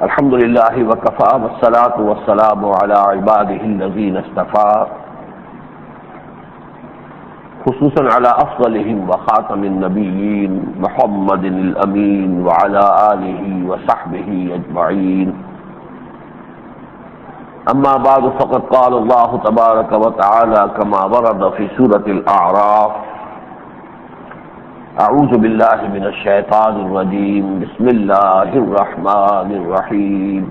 الحمد للہ وکفی والصلاة والسلام علی عباده الذین اصطفی، خصوصا علی افضلهم وخاتم النبیین محمد الامین وعلی آلہ وصحبہ اجمعین. اما بعد فقد قال اللہ تبارک وتعالی کما ورد فی سورۃ الاعراف: اعوذ باللہ من الشیطان الرجیم، بسم اللہ الرحمن الرحیم.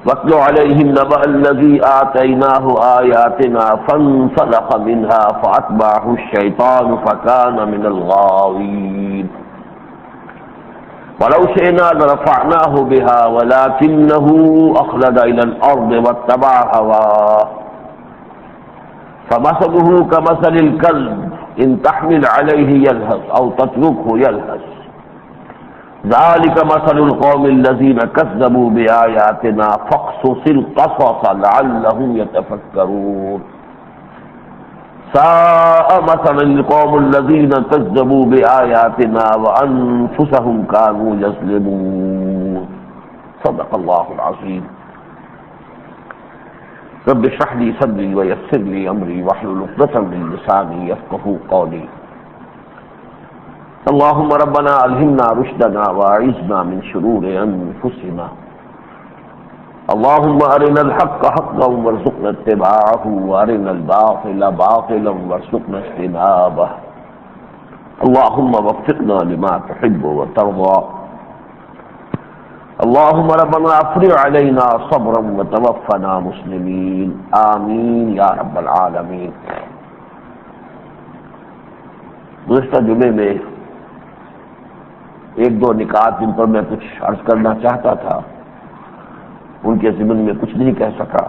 واتل علیہم نبأ الذی آتیناہ آیاتنا فانسلخ منها فاتبعہ الشیطان فکان من الغاوین. ولو شئنا لرفعناہ بها ولکنہ اخلد الی الارض واتبع ہواہ فمثلہ کمثل الکلب ان تحمل علیہ یلہث او تترکہ یلہث. ذلک مثل القوم الذین کذبوا بآیاتنا فاقصص القصص لعلہم یتفکرون. ساء مثلا القوم الذین کذبوا بآیاتنا وانفسهم كانوا یظلمون. صدق اللہ العظیم. رب اشرح لي صدري ويسر لي امري واحلل عقدة من لساني يفقهوا قولي. اللهم ربنا الهمنا رشدنا واعذنا من شرور انفسنا. اللهم ارنا الحق حقا وارزقنا اتباعه وارنا الباطل باطلا وارزقنا اجتنابه. اللهم وفقنا لما تحب وترضى. اللهم ربنا افرغ علينا صبرا وتوفنا مسلمين آمین یا رب العالمین. گزشتہ جمعے میں ایک دو نکات جن پر میں کچھ عرض کرنا چاہتا تھا ان کے ضمن میں کچھ نہیں کہہ سکا،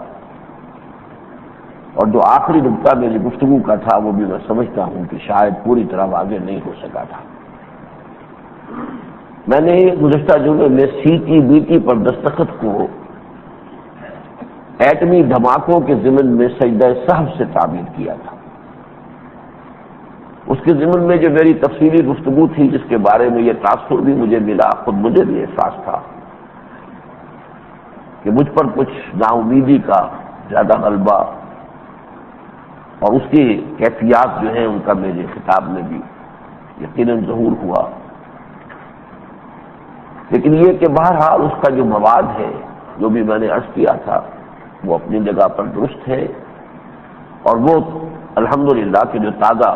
اور جو آخری نقطہ میری گفتگو کا تھا وہ بھی میں سمجھتا ہوں کہ شاید پوری طرح واضح نہیں ہو سکا تھا. میں نے گزشتہ جمعے میں CTBT پر دستخط کو ایٹمی دھماکوں کے ضمن میں سجدہ سہو سے تعبیر کیا تھا. اس کے ضمن میں جو میری تفصیلی گفتگو تھی، جس کے بارے میں یہ تاثر بھی مجھے ملا، خود مجھے بھی احساس تھا کہ مجھ پر کچھ نا امیدی کا زیادہ غلبہ اور اس کی کیفیات جو ہیں ان کا میرے خطاب میں بھی یقیناً ظہور ہوا. لیکن یہ کہ بہرحال اس کا جو مواد ہے، جو بھی میں نے عرض کیا تھا، وہ اپنی جگہ پر درست ہے، اور وہ الحمدللہ کہ جو تازہ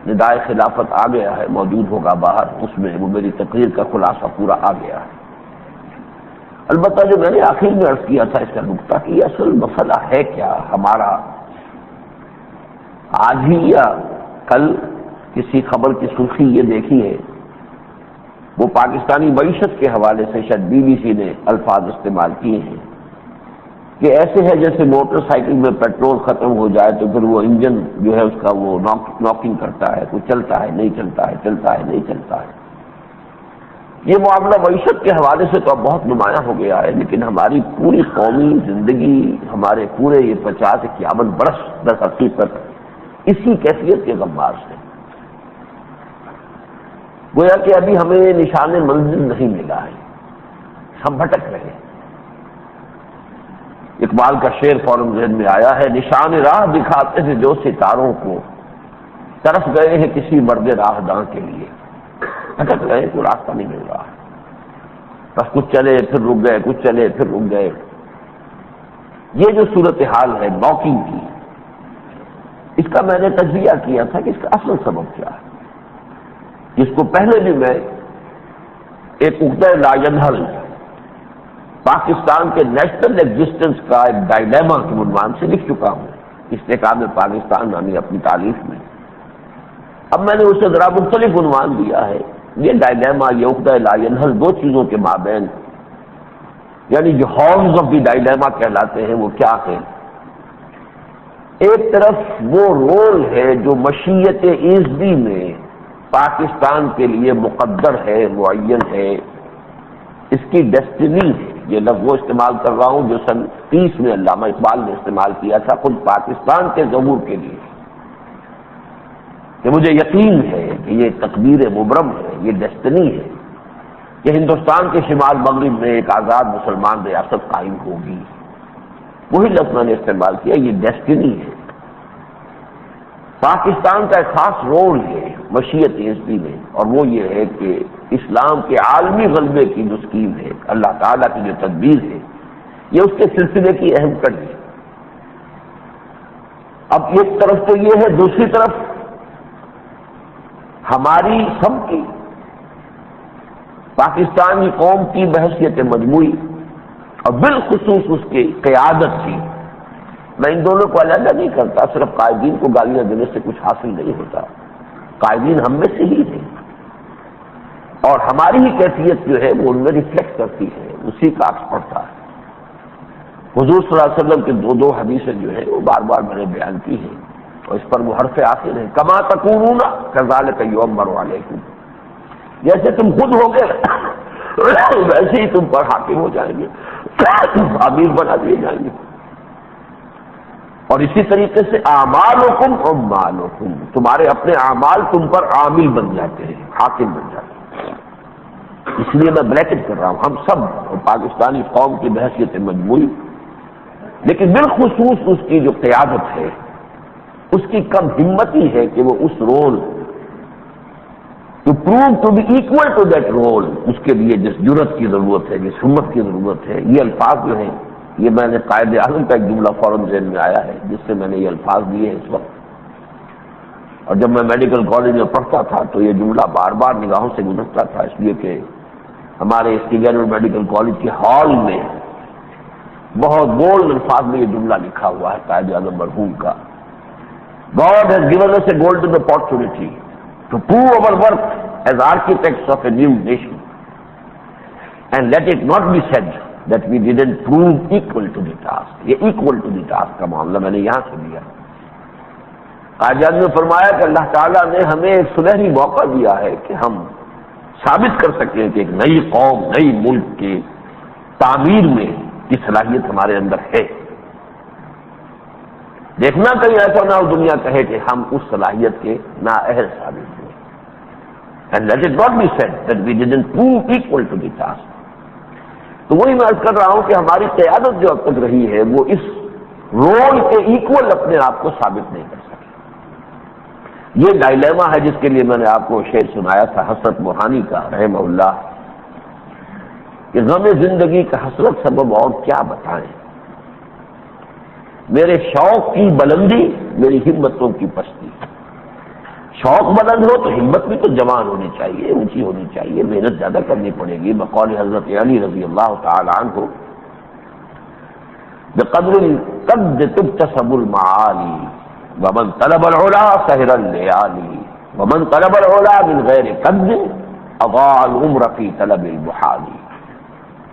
ندائے خلافت آ گیا ہے، موجود ہوگا باہر، اس میں وہ میری تقریر کا خلاصہ پورا آ گیا ہے. البتہ جو میں نے آخر میں عرض کیا تھا اس کا نقطہ کہ یہ اصل مسئلہ ہے کیا ہمارا. آج ہی یا کل کسی خبر کی سرخی یہ دیکھی ہے، وہ پاکستانی معیشت کے حوالے سے شاید BBC نے الفاظ استعمال کیے ہیں کہ ایسے ہے جیسے موٹر سائیکل میں پیٹرول ختم ہو جائے تو پھر وہ انجن جو ہے اس کا وہ ناکنگ کرتا ہے، کچھ چلتا ہے نہیں چلتا ہے، چلتا ہے نہیں چلتا ہے. یہ معاملہ معیشت کے حوالے سے تو اب بہت نمایاں ہو گیا ہے، لیکن ہماری پوری قومی زندگی، ہمارے پورے یہ 50-51 برس در حقیقت اسی کیفیت کے غماز سے، گویا کہ ابھی ہمیں نشان منزل نہیں ملا ہے، ہم بھٹک رہے ہیں. اقبال کا شعر فوراً ذہن میں آیا ہے: نشان راہ دکھاتے ہیں جو ستاروں کو، طرف گئے ہیں کسی مرد راہ داں کے لیے. بھٹک رہے ہیں، کوئی راستہ نہیں مل رہا، بس کچھ چلے پھر رک گئے، کچھ چلے پھر رک گئے. یہ جو صورتحال ہے واکنگ کی، اس کا میں نے تجزیہ کیا تھا کہ اس کا اصل سبب کیا ہے، جس کو پہلے بھی میں ایک عقدہ لا ینحل، پاکستان کے نیشنل ایگزسٹنس کا ایک ڈائلیما کے عنوان سے لکھ چکا ہوں استحکام پاکستان نامی اپنی تالیف میں. اب میں نے اسے ذرا مختلف عنوان دیا ہے. یہ ڈائلیما، یہ عقدہ لا ینحل دو چیزوں کے مابین، یعنی جو ہارنز آف دی ڈائلیما کہلاتے ہیں، وہ کیا ہے؟ ایک طرف وہ رول ہے جو مشیت ایزدی میں پاکستان کے لیے مقدر ہے، معین ہے، اس کی ڈیسٹنی ہے. یہ لفظ وہ استعمال کر رہا ہوں جو سن 30 میں علامہ اقبال نے استعمال کیا تھا خود پاکستان کے ظہور کے لیے، کہ مجھے یقین ہے کہ یہ تقدیر مبرم ہے، یہ ڈیسٹنی ہے کہ ہندوستان کے شمال مغرب میں ایک آزاد مسلمان ریاست قائم ہوگی. وہی لفظ میں نے استعمال کیا، یہ ڈیسٹینی ہے. پاکستان کا ایک خاص رول ہے مشیت ایسٹی میں، اور وہ یہ ہے کہ اسلام کے عالمی غلبے کی جو اسکیم ہے، اللہ تعالیٰ کی جو تدبیر ہے، یہ اس کے سلسلے کی اہم کڑی ہے. اب ایک طرف تو یہ ہے، دوسری طرف ہماری سب کی پاکستانی قوم کی بحثیت مجموعی اور بالخصوص اس کی قیادت کی، میں ان دونوں کو علیحدہ نہیں کرتا. صرف قائدین کو گالیاں دینے سے کچھ حاصل نہیں ہوتا. قائدین ہم میں سے ہی ہیں، اور ہماری ہی کیفیت جو ہے وہ ان میں ریفلیکٹ کرتی ہے، اسی کا عکس پڑتا ہے. حضور صلی اللہ علیہ وسلم کی دو حدیثیں جو ہے وہ بار بار میں نے بیان کی ہیں، اور اس پر وہ حرف آخر ہے، کما تکونون کذالک یؤمر علیکم. جیسے تم خود ہوگے ویسے ہی تم پر حاکم ہو جائیں گے، امیر بنا دیے جائیں گے. اور اسی طریقے سے اعمالکم عمالکم، تمہارے اپنے اعمال تم پر عامل بن جاتے ہیں، حاکم بن جاتے ہیں. اس لیے میں بریکٹ کر رہا ہوں، ہم سب پاکستانی قوم کی بحثیت مجموعی، لیکن بالخصوص اس کی جو قیادت ہے اس کی کم ہمتی ہے کہ وہ اس rule to prove to be equal to that rule, اس کے لیے جس جرت کی ضرورت ہے، جس ہمت کی ضرورت ہے. یہ الفاظ جو ہیں، یہ میں نے قائد اعظم کا ایک جملہ فوراً ذہن میں آیا ہے جس سے میں نے یہ الفاظ دیے اس وقت. اور جب میں میڈیکل کالج میں پڑھتا تھا تو یہ جملہ بار بار نگاہوں سے گزرتا تھا، اس لیے کہ ہمارے اسٹیگن میڈیکل کالج کے ہال میں بہت بولڈ الفاظ میں یہ جملہ لکھا ہوا ہے قائد اعظم مرحوم کا. God has given us a golden opportunity to prove our worth as architects of a new nation, and let it not be said that we didn't prove equal to the task. یہ equal to the task کا معاملہ میں نے یہاں سے لیا. قائد اعظم نے فرمایا کہ اللہ تعالیٰ نے ہمیں ایک سنہری موقع دیا ہے کہ ہم ثابت کر سکیں کہ ایک نئی قوم، نئی ملک کی تعمیر میں کی صلاحیت ہمارے اندر ہے. دیکھنا کہیں ایسا نہ ہو دنیا کہے کہ ہم اس صلاحیت کے نااہل ثابت ہوئے. And let it not be said that we didn't prove equal to the task. تو وہی میں عرض کر رہا ہوں کہ ہماری قیادت جو اب تک رہی ہے وہ اس رول کے ایکول اپنے آپ کو ثابت نہیں کر سکی. یہ ڈائلیما ہے جس کے لیے میں نے آپ کو شعر سنایا تھا حسرت موہانی کا رحمہ اللہ، کہ غم زندگی کا حسرت سبب اور کیا بتائیں، میرے شوق کی بلندی میری ہمتوں کی پستی. شوق بلند ہو تو ہمت بھی تو جوان ہونی چاہیے، اونچی ہونی چاہیے، محنت زیادہ کرنی پڑے گی. بقول حضرت علی رضی اللہ تعالی عنہ، بقدر القد تكتسب المعالی ومن طلب العلا سهر الليالي ومن طلب العلا من غیر قد اضاع العمر في طلب المحال.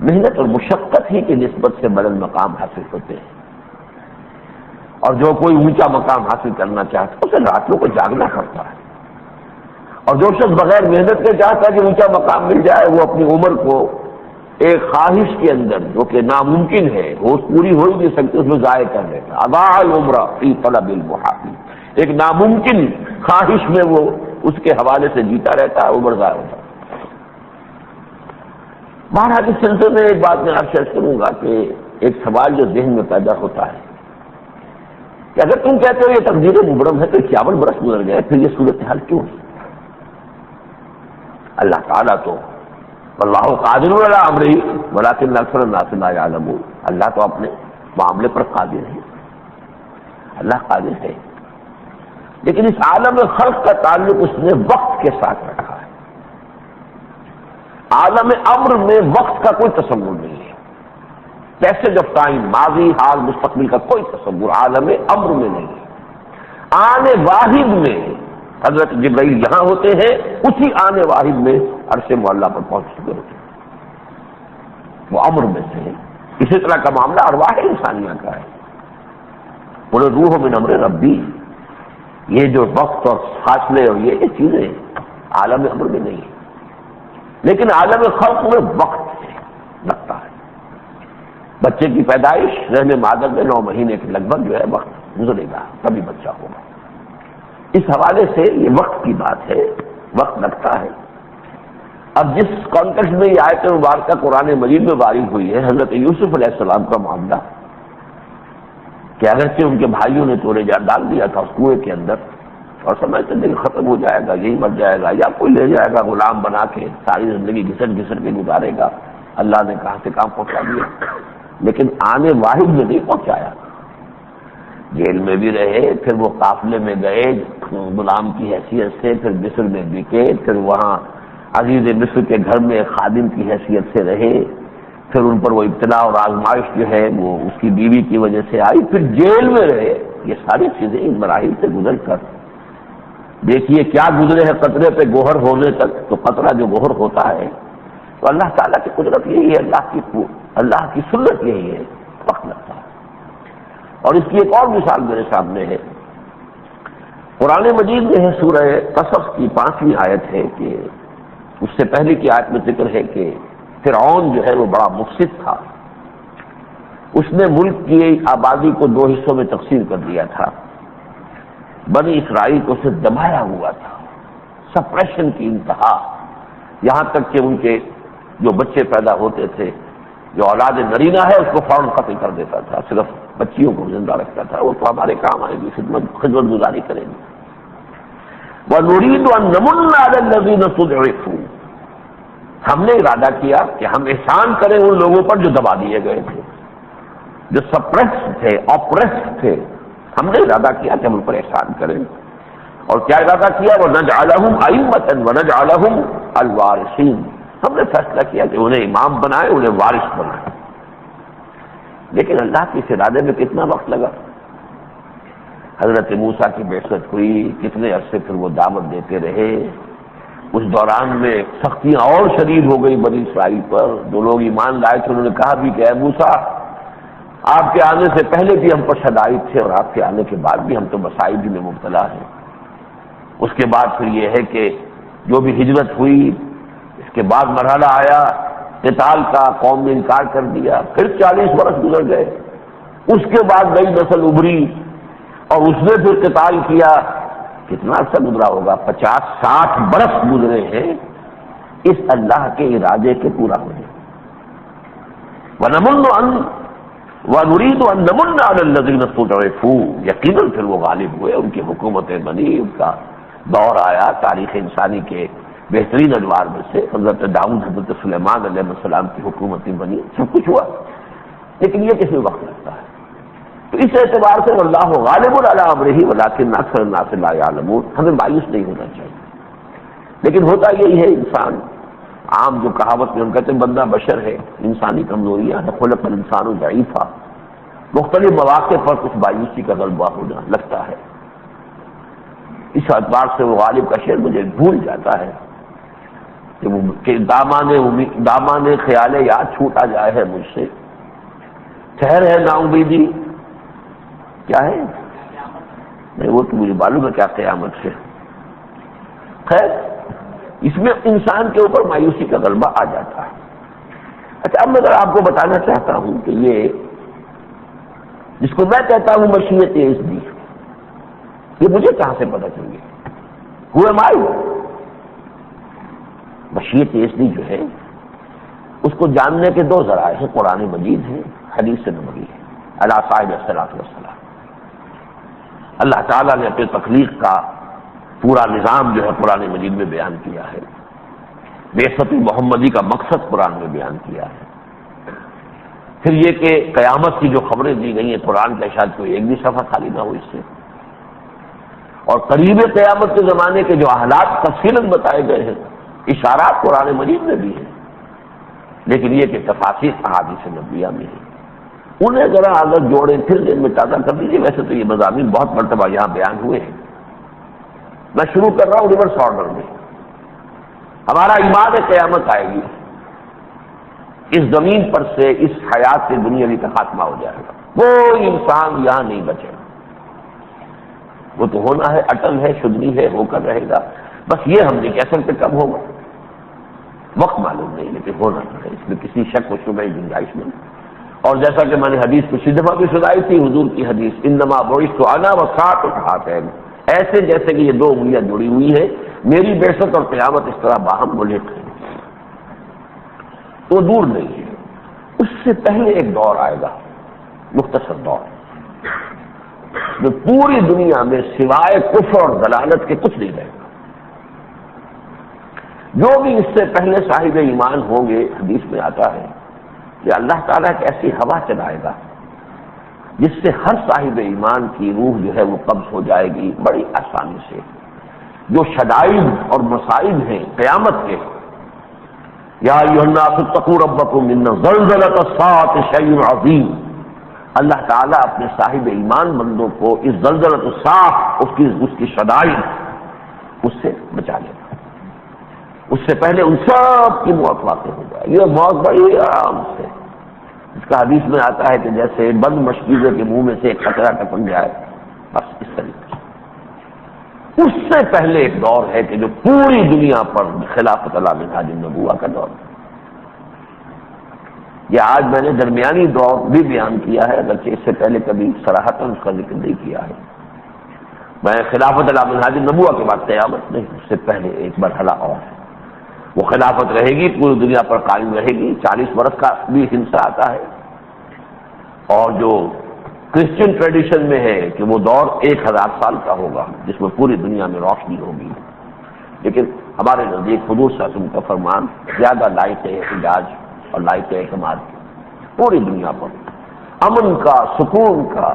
محنت اور مشقت ہی کی نسبت سے بلند مقام حاصل ہوتے ہیں، اور جو کوئی اونچا مقام حاصل کرنا چاہتا ہے اسے راتوں کو جاگنا پڑتا ہے. اور جو شخص بغیر محنت کے چاہتا ہے کہ اونچا مقام مل جائے، وہ اپنی عمر کو ایک خواہش کے اندر جو کہ ناممکن ہے، ہوش پوری ہو ہی نہیں سکتی، اس میں ضائع کر دیتا. اضاع العمر فی طلب المحال، ایک ناممکن خواہش میں وہ اس کے حوالے سے جیتا رہتا ہے، عمر ضائع ہوتا ہے. بہرحال اس سلسلے میں ایک بات میں آپ سے کروں گا کہ ایک سوال جو ذہن میں پیدا ہوتا ہے کہ اگر تم کہتے ہو یہ تقدیر مبرم ہے تو 51 برس گزر گئے، پھر یہ صورتحال کیوں ہے؟ اللہ تعالیٰ تو واللہ قادر علی امرہ ولکن اکثر الناس لا یعلمون، اللہ تو اپنے معاملے پر قادر ہے، اللہ قادر ہے. لیکن اس عالم خلق کا تعلق اس نے وقت کے ساتھ رکھا ہے. عالم امر میں وقت کا کوئی تصور نہیں ہے. پیسج آف ٹائم، ماضی، حال، مستقبل کا کوئی تصور عالم امر میں نہیں ہے. آنے واحد میں حضرت جبرائیل یہاں ہوتے ہیں، اسی آنے واحد میں عرش معلیٰ پر پہنچ چکے ہوتے ہیں، وہ امر میں سے ہے. اسی طرح کا معاملہ ارواح انسانیہ کا ہے. بولے روح من امر ربی، یہ جو وقت اور فاصلے اور یہ چیزیں عالم امر میں نہیں ہے، لیکن عالم خلق میں وقت لگتا ہے. بچے کی پیدائش رحم مادر میں 9 مہینے کے لگ بھگ جو ہے وقت گزرے گا، تبھی بچہ ہوگا. اس حوالے سے یہ وقت کی بات ہے، وقت لگتا ہے. اب جس کانٹیکسٹ میں یہ آیت مبارکہ قرآن مجید میں وارد ہوئی ہے حضرت یوسف علیہ السلام کا معاملہ، کہ اگرچہ ان کے بھائیوں نے چورے جان ڈال دیا تھا اس کنویں کے اندر اور سمجھتے تھے کہ ختم ہو جائے گا، یہی مر جائے گا یا کوئی لے جائے گا غلام بنا کے، ساری زندگی گھسٹ گھسٹ کے گزارے گا، اللہ نے کہاں سے کام پہنچا دیا، لیکن آنے واحد میں نہیں پہنچایا، جیل میں بھی رہے، پھر وہ قافلے میں گئے غلام کی حیثیت سے، پھر مصر میں بکے، پھر وہاں عزیز مصر کے گھر میں خادم کی حیثیت سے رہے، پھر ان پر وہ ابتلا اور آزمائش جو ہے وہ اس کی بیوی کی وجہ سے آئی، پھر جیل میں رہے، یہ ساری چیزیں ان مراحل سے گزر کر دیکھیے کیا گزرے ہیں قطرے پہ گوہر ہونے تک، تو قطرہ جو گوہر ہوتا ہے تو اللہ تعالیٰ کی قدرت یہی ہے، اللہ کی سنت یہی ہے، وقت لگتا ہے۔ اور اس کی ایک اور مثال میرے سامنے ہے، قرآن مجید میں ہے سورہ قصص کی 5ویں آیت ہے کہ اس سے پہلے کی آیت میں ذکر ہے کہ فرعون جو ہے وہ بڑا مفسد تھا، اس نے ملک کی آبادی کو 2 حصوں میں تقسیم کر دیا تھا، بنی اسرائیل کو اسے دبایا ہوا تھا، سپریشن کی انتہا، یہاں تک کہ ان کے جو بچے پیدا ہوتے تھے، جو اولاد نرینہ ہے اس کو فوراً قتل کر دیتا تھا، صرف بچیوں کو زندہ رکھتا تھا، وہ تو ہمارے کام آئے گی، خدمت گزاری کریں گے۔ وَنُرِيدُ أَن نَّمُنَّ عَلَى الَّذِينَ اسْتُضْعِفُوا، ہم نے ارادہ کیا کہ ہم احسان کریں ان لوگوں پر جو دبا دیے گئے تھے، جو سپریس تھے، آپریس تھے، ہم نے ارادہ کیا کہ ہم ان پر احسان کریں، اور کیا ارادہ کیا؟ وَنَجْعَلَهُمْ أَئِمَّةً وَنَجْعَلَهُمْ الْوَارِثِينَ، ہم نے فیصلہ کیا کہ انہیں امام بنائے، انہیں وارث بنائے۔ لیکن اللہ کے اس ارادے میں کتنا وقت لگا؟ حضرت موسیٰ کی بعثت ہوئی، کتنے عرصے پھر وہ دعوت دیتے رہے، اس دوران میں سختیاں اور شدید ہو گئی بنی اسرائیل پر، جو لوگ ایمان لائے تھے انہوں نے کہا بھی کہ اے موسیٰ آپ کے آنے سے پہلے بھی ہم پر شدائد تھے اور آپ کے آنے کے بعد بھی ہم تو مصائب میں مبتلا ہیں۔ اس کے بعد پھر یہ ہے کہ جو بھی ہجرت ہوئی، اس کے بعد مرحلہ آیا قتال کا، قوم نے انکار کر دیا، پھر 40 برس گزر گئے، اس کے بعد نئی نسل ابھری اور اس نے پھر قتال کیا، کتنا عرصہ گزرا ہوگا، 50-60 برس گزرے ہیں اس اللہ کے ارادے کے پورا ہونے۔ وَنُرِيدُ أَن نَّمُنَّ عَلَى الَّذِينَ اسْتُضْعِفُوا، یقیناً پھر وہ غالب ہوئے، ان کی حکومتیں بنی، ان کا دور آیا تاریخ انسانی کے بہترین ادوار میں سے، حضرت داؤد، حضرت سلیمان علیہ السلام کی حکومتیں بنی، سب کچھ ہوا، لیکن یہ کسی وقت لگتا ہے۔ تو اس اعتبار سے واللہ غالب علی امرہ ولکن اکثر الناس لا یعلمون، ہمیں مایوس نہیں ہونا چاہیے، لیکن ہوتا یہی ہے، انسان عام جو کہاوت میں ہم کہتے ہیں بندہ بشر ہے، انسانی کمزوریاں ہیں، خلق الانسان ضعیفا، مختلف مواقع پر کچھ مایوسی کا غلبہ ہونا لگتا ہے، اس اعتبار سے وہ غالب کا شعر مجھے بھول جاتا ہے کہ دامان خیال یاد چھوٹا جائے ہے مجھ سے، ٹھہر ہے نا امیدی، کیا ہے نہیں وہ تو مجھے معلوم ہے کیا قیامت سے، خیر اس میں انسان کے اوپر مایوسی کا غلبہ آ جاتا ہے۔ اچھا اب میں ذرا آپ کو بتانا چاہتا ہوں کہ یہ جس کو میں کہتا ہوں مشیت اذنی، یہ مجھے کہاں سے پتہ چل گیا؟ ہو ایم آئی؟ مشیت اذنی جو ہے اس کو جاننے کے 2 ذرائع ہیں، قرآن مجید ہے، حدیث نبوی ہے، علی صاحب الصلاۃ والسلام۔ اللہ تعالیٰ نے اپنے تخلیق کا پورا نظام جو ہے قرآن مجید میں بیان کیا ہے، بعثت محمدی کا مقصد قرآن میں بیان کیا ہے، پھر یہ کہ قیامت کی جو خبریں دی گئی ہیں قرآن کا شاید کوئی ایک بھی صفحہ خالی نہ ہو اس سے، اور قریب قیامت کے زمانے کے جو حالات تفصیلاً بتائے گئے ہیں، اشارات قرآن مجید میں بھی ہیں، لیکن یہ کہ تفاصیل احادیث نبویہ میں ہیں، انہیں ذرا اگر جوڑیں پھر دن میں تازہ کر دیجیے۔ ویسے تو یہ مضامین بہت مرتبہ یہاں بیان ہوئے ہیں، میں شروع کر رہا ہوں ریورس آرڈر میں۔ ہمارا ایمان ہے قیامت آئے گی، اس زمین پر سے اس حیات سے دنیاوی کا خاتمہ ہو جائے گا، کوئی انسان یہاں نہیں بچے گا، وہ تو ہونا ہے، اٹل ہے، شدنی ہے، ہو کر رہے گا، بس یہ ہم نہیں کہہ سکتے کب ہوگا، وقت معلوم نہیں، لیکن ہونا ہے، اس میں کسی شک و شبہ گنجائش نہیں۔ اور جیسا کہ میں نے حدیث پچھلی دفعہ بھی سنائی تھی، حضور کی حدیث، انما بعثت انا وساعۃ الہاتین، ایسے جیسے کہ یہ 2 انگلیاں جڑی ہوئی ہیں، میری بعثت اور قیامت اس طرح باہم ملحق ہیں۔ وہ دور نہیں ہے. اس سے پہلے ایک دور آئے گا، مختصر دور، جو پوری دنیا میں سوائے کفر اور ضلالت کے کچھ نہیں رہے گا. جو بھی اس سے پہلے صاحب ایمان ہوں گے، حدیث میں آتا ہے کہ اللہ تعالیٰ ایک ایسی ہوا چلائے گا جس سے ہر صاحب ایمان کی روح جو ہے وہ قبض ہو جائے گی بڑی آسانی سے. جو شدائد اور مصائب ہیں قیامت کے، یا ایھا الناس اتقوا ربکم ان زلزلۃ الساعۃ شیء عظیم، اللہ تعالیٰ اپنے صاحب ایمان بندوں کو اس زلزلۃ الساعۃ، اس کی شدائد، اس سے بچا لے گا. اس سے پہلے ان سب کی موت واقع ہو جائے. یہ موت بڑی آرام سے، اس کا حدیث میں آتا ہے کہ جیسے بند مشکیزے کے منہ میں سے ایک قطرہ ٹپک جائے، بس اس طریقے سے. اس سے پہلے ایک دور ہے کہ جو پوری دنیا پر خلافت علی منہاج النبوہ کا دور ہے. یہ آج میں نے درمیانی دور بھی بیان کیا ہے، اگرچہ اس سے پہلے کبھی صراحتاً اس کا ذکر نہیں کیا ہے. میں خلافت علی منہاج النبوہ کے بعد قیامت نہیں، اس سے پہلے ایک مرحلہ اور ہے. وہ خلافت رہے گی، پوری دنیا پر قائم رہے گی. 40 برس کا بھی حصہ آتا ہے، اور جو کرسچن ٹریڈیشن میں ہے کہ وہ دور 1000 سال کا ہوگا جس میں پوری دنیا میں روشنی ہوگی. لیکن ہمارے نزدیک حضور صلی اللہ علیہ وسلم کا فرمان زیادہ لائق ہے احتجاج اور لائق اعتماد کی. پوری دنیا پر امن کا، سکون کا،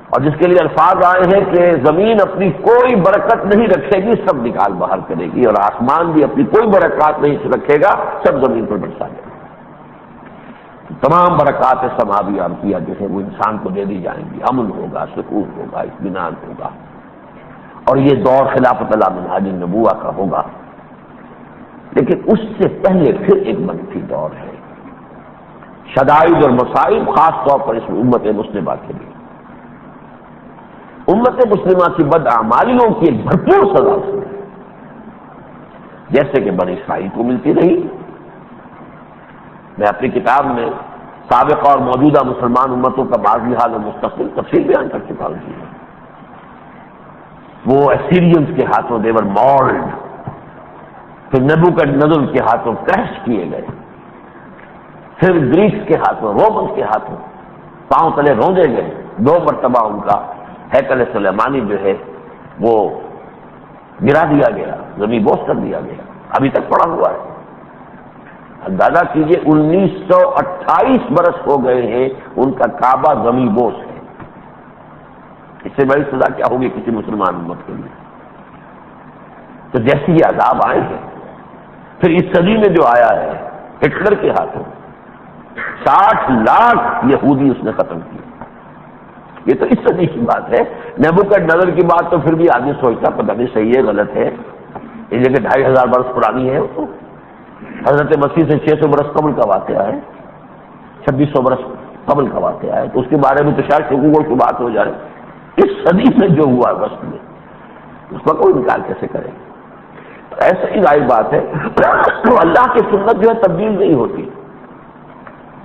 اور جس کے لیے الفاظ آئے ہیں کہ زمین اپنی کوئی برکت نہیں رکھے گی، سب نکال باہر کرے گی، اور آسمان بھی اپنی کوئی برکات نہیں رکھے گا، سب زمین پر برسا دے گا. تمام برکات سماوی عارضیہ جو ہے وہ انسان کو دے دی جائیں گی. امن ہوگا، سکون ہوگا، اطمینان ہوگا. اور یہ دور خلافت علی منہاج النبوہ کا ہوگا. لیکن اس سے پہلے پھر ایک منفی دور ہے، شدائد اور مصائب، خاص طور پر اس میں امت مسلمہ کے لیے. امت مسلمہ کی بداعمالیوں کی ایک بھرپور سزا ہے، جیسے کہ بنی اسرائیل کو ملتی رہی. میں اپنی کتاب میں سابقہ اور موجودہ مسلمان امتوں کا ماضی حال و مستقبل تفصیل بیان کر چکا ہوں. وہ اسیرینز کے ہاتھوں دیور مالڈ، پھر نبوکدنضر کے ہاتھوں کریش کیے گئے، پھر گریکس کے ہاتھوں، رومنس کے ہاتھوں پاؤں تلے روندے گئے. 2 مرتبہ ان کا ہیکل سلیمانی جو ہے وہ گرا دیا گیا، زمین بوس کر دیا گیا، ابھی تک پڑا ہوا ہے. اندازہ کیجئے 1928 برس ہو گئے ہیں ان کا کعبہ زمین بوس ہے. اس سے بڑی سزا کیا ہوگی کسی مسلمان امت کے لیے؟ تو جیسے یہ عذاب آئے ہیں، پھر اس صدی میں جو آیا ہے ہٹلر کے ہاتھوں 60 لاکھ یہودی اس نے ختم کیے. یہ تو اس صدی کی بات ہے. نبوکدنضر کی بات تو پھر بھی آدمی سوچتا پتہ نہیں صحیح ہے غلط ہے، یہ جگہ 2500 برس پرانی ہے. وہ تو حضرت مسیح سے 600 برس قبل کا واقعہ ہے، 2600 برس قبل کا واقعہ ہے. تو اس کے بارے میں تو شاید شکوک کی بات ہو جائے. اس صدی میں جو ہوا وسط میں اس کا کوئی انکار کیسے کرے؟ ایسا ہی ظاہر بات ہے. تو اللہ کی سنت جو ہے تبدیل نہیں ہوتی.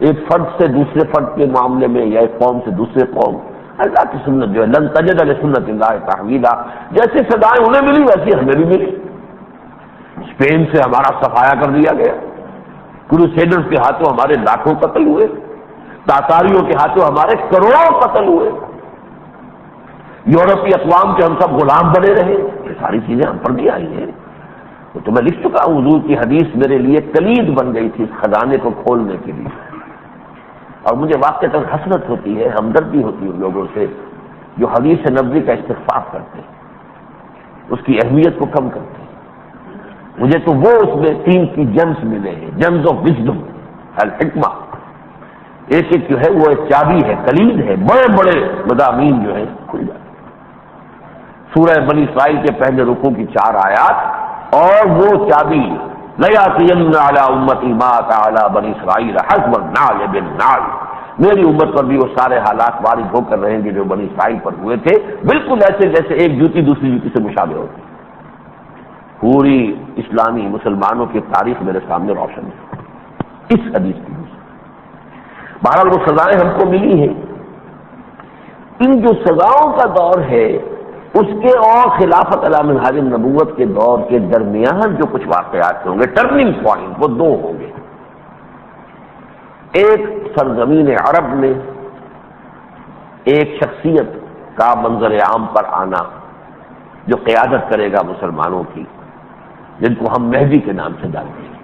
ایک فرد سے دوسرے فرد کے معاملے میں یا ایک قوم سے دوسرے قوم، اللہ کی سنت جو ہے لن تجد لسنت اللہ تحویلا. جیسے سزائیں انہیں ملی ویسی ہمیں بھی ملی. اسپین سے ہمارا صفایا کر دیا گیا، کروسیڈرز کے ہاتھوں ہمارے لاکھوں قتل ہوئے، تاتاریوں کے ہاتھوں ہمارے کروڑوں قتل ہوئے، یورپی اقوام کے ہم سب غلام بنے رہے. یہ ساری چیزیں ہم پر بھی آئی ہیں. تو میں لکھ چکا ہوں، حضور کی حدیث میرے لیے کلید بن گئی تھی اس خزانے کو کھولنے کے لیے. اور مجھے واقعتاً حسرت ہوتی ہے، ہمدردی ہوتی ہے ان لوگوں سے جو حدیث نبوی کا استغفار کرتے ہیں، اس کی اہمیت کو کم کرتے ہیں. مجھے تو وہ اس میں 3 کی جیمز ملے ہیں، جیمز آف وزڈم، الحکمہ. ایک ایک جو ہے وہ ایک چابی ہے، کلید ہے، بڑے بڑے مضامین جو ہے کھل جاتے. سورہ بنی اسرائیل کے پہلے رکوع کی 4 آیات، اور وہ چابی لَيَأْتِيَنَّ عَلَىٰ أُمَّتِي مَا أَتَىٰ عَلَىٰ بَنِي إِسْرَائِيلَ حَسْبَ النَّعْلِ بِالنَّعْلِ. میری امت پر بھی وہ سارے حالات وارد ہو کر رہیں گے جو بنی اسرائیل پر ہوئے تھے، بالکل ایسے جیسے ایک جوتی دوسری جوتی سے مشابہ ہوتی. پوری اسلامی مسلمانوں کی تاریخ میرے سامنے روشن ہے اس حدیث کی. بہرحال وہ سزائیں ہم کو ملی ہیں. ان جو سزاؤں کا دور ہے اس کے اور خلافت علی منہاج النبوت کے دور کے درمیان جو کچھ واقعات ہوں گے، ٹرننگ پوائنٹ وہ 2 ہوں گے. ایک سرزمین عرب میں ایک شخصیت کا منظر عام پر آنا جو قیادت کرے گا مسلمانوں کی، جن کو ہم مہدی کے نام سے جانتے ہیں۔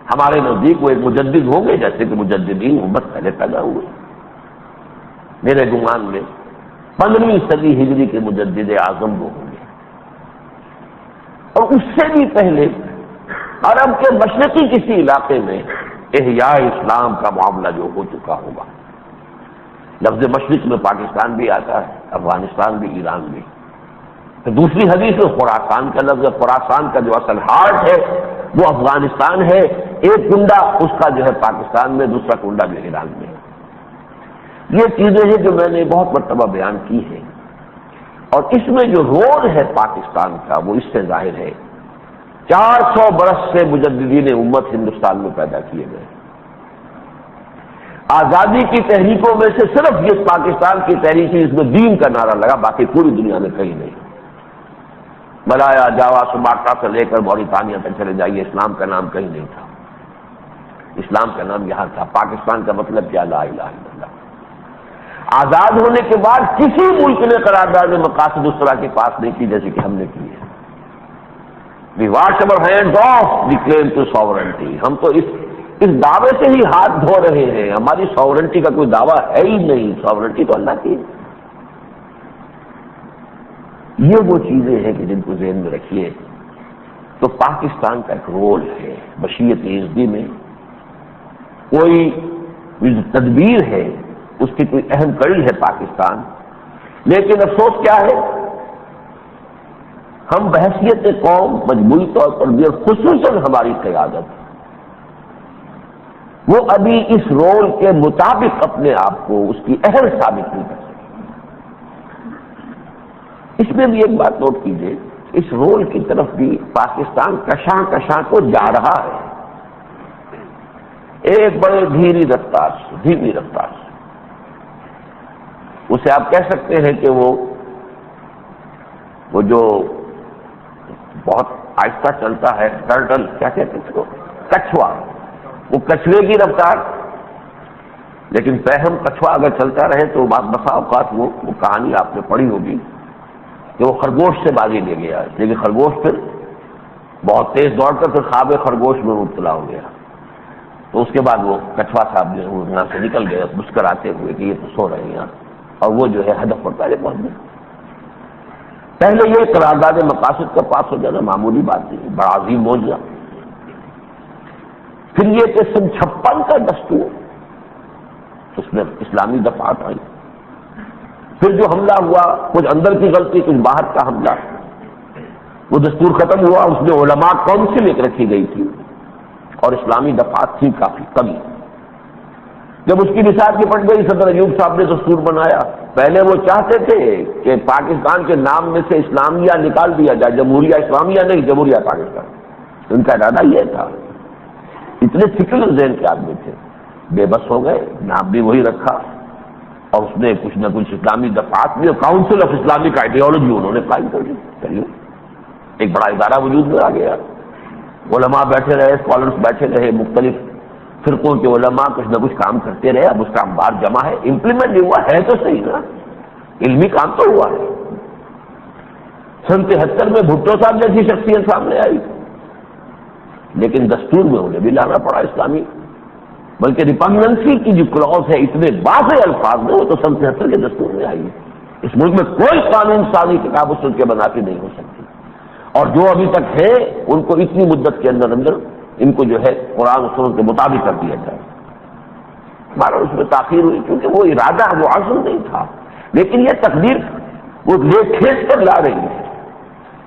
ہمارے نزدیک وہ ایک مجدد ہوں گے، جیسے کہ مجددین امت پہلے پیدا ہوئے۔ میرے گمان میں 15ویں صدی ہجری کے مجدد اعظم وہ ہوں گے، اور اس سے بھی پہلے عرب کے مشرقی کسی علاقے میں احیاء اسلام کا معاملہ جو ہو چکا ہوگا۔ لفظ مشرق میں پاکستان بھی آتا ہے، افغانستان بھی، ایران بھی۔ تو دوسری حدیث میں خراسان کا لفظ ہے۔ خراسان کا جو اصل ہارٹ ہے وہ افغانستان ہے، ایک کنڈا اس کا جو ہے پاکستان میں، دوسرا کنڈا جو ایران میں ہے۔ یہ چیزیں ہیں جو میں نے بہت مرتبہ بیان کی ہیں، اور اس میں جو رول ہے پاکستان کا وہ اس سے ظاہر ہے۔ 400 برس سے مجددین امت ہندوستان میں پیدا کیے گئے۔ آزادی کی تحریکوں میں سے صرف یہ پاکستان کی تحریک ہی اس میں دین کا نعرہ لگا، باقی پوری دنیا میں کہیں نہیں۔ ملایا، جاوا، سماٹرا سے لے کر موریتانیہ تک چلے جائیے، اسلام کا نام کہیں نہیں تھا۔ اسلام کا نام یہاں تھا۔ پاکستان کا مطلب کیا؟ لا الہ الا اللہ۔ آزاد ہونے کے بعد کسی ملک نے قرارداد میں مقاصد اس طرح کے پاس نہیں کی جیسے کہ ہم نے کی ہے۔ We wash our hands off the claim to sovereignty۔ ہم تو اس دعوے سے ہی ہاتھ دھو رہے ہیں، ہماری ساورنٹی کا کوئی دعویٰ ہے ہی نہیں، ساورنٹی تو اللہ کی ہے۔ یہ وہ چیزیں ہیں کہ جن کو ذہن میں رکھیے۔ تو پاکستان کا ایک رول ہے بشیت عزدی میں، کوئی تدبیر ہے، اس کی کوئی اہم کڑی ہے پاکستان۔ لیکن افسوس کیا ہے، ہم بحیثیت قوم مجموعی طور پر بھی، اور خصوصاً ہماری قیادت، وہ ابھی اس رول کے مطابق اپنے آپ کو اس کی اہل ثابت نہیں کر سکتی۔ اس میں بھی ایک بات نوٹ کیجیے، اس رول کی طرف بھی پاکستان کشاں کشاں کو جا رہا ہے، ایک بڑے دھیمی رفتار سے۔ اسے آپ کہہ سکتے ہیں کہ وہ جو بہت آہستہ چلتا ہے ٹرٹل، کیا کہتے ہیں اس کو، کچھوا، وہ کچھوے کی رفتار۔ لیکن پہم کچھوا اگر چلتا رہے تو بسا اوقات وہ کہانی آپ نے پڑھی ہوگی کہ وہ خرگوش سے بازی لے گیا، لیکن خرگوش پھر بہت تیز دوڑ کر پھر خواب خرگوش میں مبتلا ہو گیا۔ تو اس کے بعد وہ کچھوا صاحب جو یہاں سے نکل گئے مسکراتے ہوئے کہ یہ تو سو رہے ہیں یہاں، اور وہ جو ہے ہدف پر پہلے پہنچ گئے۔ پہلے یہ قرارداد مقاصد کا پاس ہو جانا معمولی بات نہیں، بڑا عظیم معجزہ۔ پھر یہ کہ سن 56 کا دستور، اس میں اسلامی دفعات آئی۔ پھر جو حملہ ہوا، کچھ اندر کی غلطی، کچھ باہر کا حملہ، وہ دستور ختم ہوا، اس میں علماء کونسل ایک رکھی گئی تھی، اور اسلامی دفعات تھی کافی کمی۔ جب اس کی نصاب کی پٹ گئی، صدر ایوب صاحب نے دستور بنایا۔ پہلے وہ چاہتے تھے کہ پاکستان کے نام میں سے اسلامیہ نکال دیا جائے، جمہوریہ اسلامیہ نہیں، جمہوریہ پاکستان۔ ان کا ارادہ یہ تھا۔ اتنے سیکولر ذہن کے آدمی تھے، بے بس ہو گئے، نام بھی وہی رکھا، اور اس نے کچھ نہ کچھ اسلامی دفعات میں کاؤنسل آف اسلامک آئیڈیالوجی انہوں نے قائم کر دی۔ چلیے ایک بڑا ادارہ وجود میں آ گیا، علماء بیٹھے رہے، اسکالرس بیٹھے رہے، مختلف فرقوں کے علماء کچھ نہ کچھ کام کرتے رہے۔ اب اس کا انبار جمع ہے، امپلیمنٹ نہیں ہوا ہے تو صحیح نا، علمی کام تو ہوا ہے۔ سن 73 میں بھٹو صاحب جیسی شخصیت سامنے آئی، لیکن دستور میں انہیں بھی لانا پڑا اسلامی، بلکہ ریپگننسی کی جو کلوز ہے اتنے واضح الفاظ میں، وہ تو سن 73 کے دستور میں آئی ہے۔ اس ملک میں کوئی قانون سازی کتاب اس کے بناتی نہیں ہو سکتی، اور جو ابھی تک ہے ان کو اتنی مدت کے اندر ان کو جو ہے قرآن و سنت کے مطابق کر دیا جائے۔ ہمارا اس میں تاخیر ہوئی کیونکہ وہ ارادہ، وہ عزم نہیں تھا، لیکن یہ تقدیر وہ لے کھینچ کر لا رہی ہے۔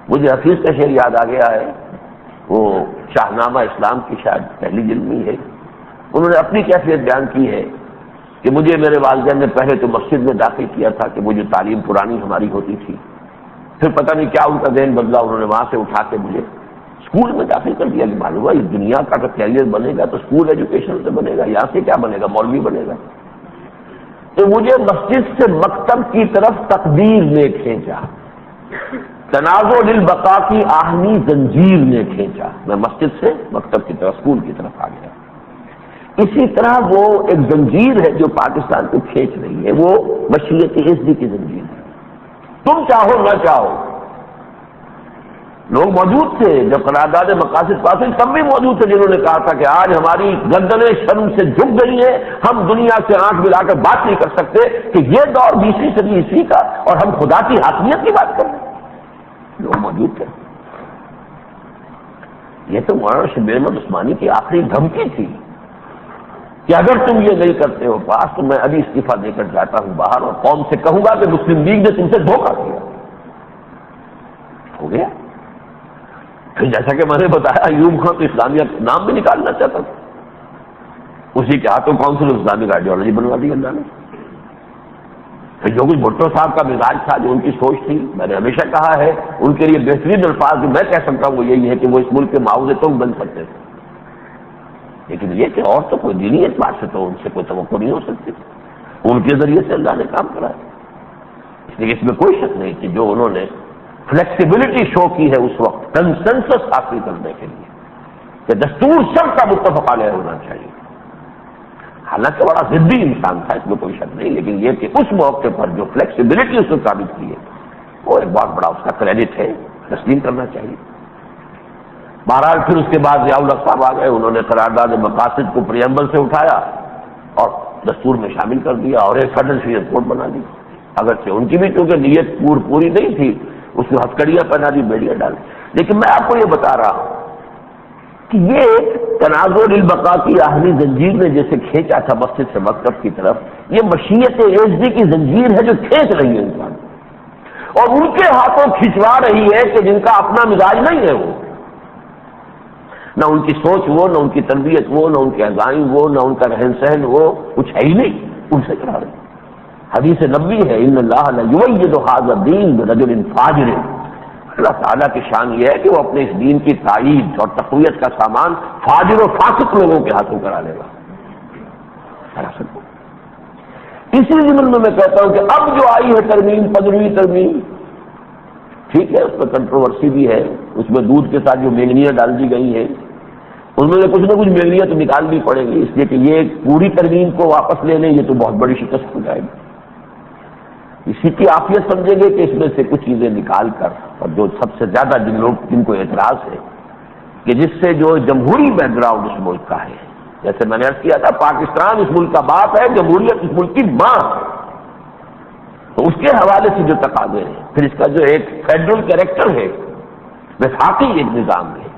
مجھے حفیظ کا شعر یاد آ گیا ہے، وہ شاہنامہ اسلام کی شاید پہلی جلد میں ہے، انہوں نے اپنی کیفیت بیان کی ہے کہ مجھے میرے والدین نے پہلے تو مسجد میں داخل کیا تھا کہ وہ جو تعلیم پرانی ہماری ہوتی تھی، پھر پتہ نہیں کیا ان کا ذہن بدلا، انہوں نے وہاں سے اٹھا کے مجھے اسکول میں داخل کر دیا کہ معلوم ہوا اس دنیا کا اگر کیریئر بنے گا تو اسکول ایجوکیشن سے بنے گا، یہاں سے کیا بنے گا، مولوی بنے گا۔ تو مجھے مسجد سے مکتب کی طرف تقدیر نے کھینچا، تنازع للبقاء کی آہنی زنجیر نے کھینچا، میں مسجد سے مکتب کی طرف، اسکول کی طرف آ گیا۔ اسی طرح وہ ایک زنجیر ہے جو پاکستان کو کھینچ رہی ہے، وہ مشیت حزبی کی زنجیر ہے۔ تم چاہو نہ چاہو، لوگ موجود تھے جب قرارداد مقاصد پاس ہوئی، تب بھی موجود تھے جنہوں نے کہا تھا کہ آج ہماری گردنیں شرم سے جھک گئی ہیں، ہم دنیا سے آنکھ ملا کر بات نہیں کر سکتے کہ یہ دور 20ویں صدی عیسوی کا اور ہم خدا کی حاکمیت کی بات کر رہے ہیں۔ لوگ موجود تھے۔ یہ تو مولانا شبیر احمد عثمانی کی آخری دھمکی تھی کہ اگر تم یہ نہیں کرتے ہو پاس تو میں ابھی استعفیٰ دے کر جاتا ہوں باہر اور قوم سے کہوں گا کہ مسلم لیگ نے تم سے دھوکہ کیا۔ ہو گیا۔ پھر جیسا کہ میں نے بتایا ایوب خان تو اسلامیہ نام بھی نکالنا چاہتا تھا، اسی کے ہاتھوں کونسل اسلامک آئیڈیالوجی بنوا دی اللہ نے۔ پھر جو کچھ بھٹو صاحب کا مزاج تھا، جو ان کی سوچ تھی، میں نے ہمیشہ کہا ہے ان کے لیے بہترین الفاظ جو میں کہہ سکتا ہوں وہ یہی ہے کہ وہ اس ملک کے معاوض تنگ بن سکتے تھے، لیکن یہ کہ اور تو کوئی دینی اعتبار سے تو ان سے کوئی توقع نہیں ہو سکتی، ان کے ذریعے سے اللہ نے کام کرا ہے۔ اس لیے اس میں کوئی شک نہیں کہ جو انہوں نے فلیکسیبلٹی شو کی ہے اس وقت کنسنسس حاصل کرنے کے لیے کہ دستور سب کا متفق علیہ ہونا چاہیے، حالانکہ بڑا ضدی انسان تھا، اس میں کوئی شک نہیں، لیکن یہ کہ اس موقع پر جو فلیکسیبلٹی اس نے ثابت کی ہے وہ ایک بہت بڑا اس کا کریڈٹ ہے، تسلیم کرنا چاہیے۔ بہرحال پھر اس کے بعد ضیاء الحق صاحب آ گئے، انہوں نے قرارداد مقاصد کو پریمبل سے اٹھایا اور دستور میں شامل کر دیا اور ایک فیڈرل شریعت کوڈ بنا دی، اگرچہ ان کی بھی چونکہ نیت پوری نہیں تھی، اس میں ہتھکڑیاں پہنا دی، بیڑیاں ڈال، لیکن میں آپ کو یہ بتا رہا ہوں کہ یہ تنازع البقاء کی آخری زنجیر نے جیسے کھینچا تھا مسجد سے مکتب کی طرف، یہ مشیت حزبی کی زنجیر ہے جو کھینچ رہی ہے انسان، اور ان کے ہاتھوں کھنچوا رہی ہے کہ جن کا اپنا مزاج نہیں ہے، وہ نہ ان کی سوچ وہ، نہ ان کی تربیت وہ، نہ ان کے عزائم وہ، نہ ان کا رہن سہن وہ، کچھ ہے ہی نہیں، ان سے کرا رہے۔ حدیث نبوی ہے ان اللہ لیؤید ھذا الدین برجل فاجر، اللہ تعالیٰ کی شان یہ ہے کہ وہ اپنے اس دین کی تائید اور تقویت کا سامان فاجر و فاسق لوگوں کے ہاتھوں کرا لے گا۔ اسی ضمن میں کہتا ہوں کہ اب جو آئی ہے ترمیم، 15ویں ترمیم، ٹھیک ہے، اس میں کنٹروورسی بھی ہے، اس میں دودھ کے ساتھ جو مینگنیاں ڈال دی گئی ہیں ان میں کچھ نہ کچھ مینگنیاں تو نکالنی پڑیں گی، اس لیے کہ یہ پوری ترمیم کو واپس لے لیں یہ تو بہت بڑی شکست ہو جائے گی۔ اسی کی عافیت سمجھیں گے کہ اس میں سے کچھ چیزیں نکال کر، اور جو سب سے زیادہ جن کو اعتراض ہے کہ جس سے جو جمہوری بیک گراؤنڈ اس ملک کا ہے، جیسے میں نے عرض کیا تھا پاکستان اس ملک کا باپ ہے، جمہوریت اس ملک کی ماں ہے، تو اس کے حوالے سے جو تقاضے ہیں، پھر اس کا جو ایک فیڈرل کیریکٹر ہے، وفاقی ایک نظام ہے،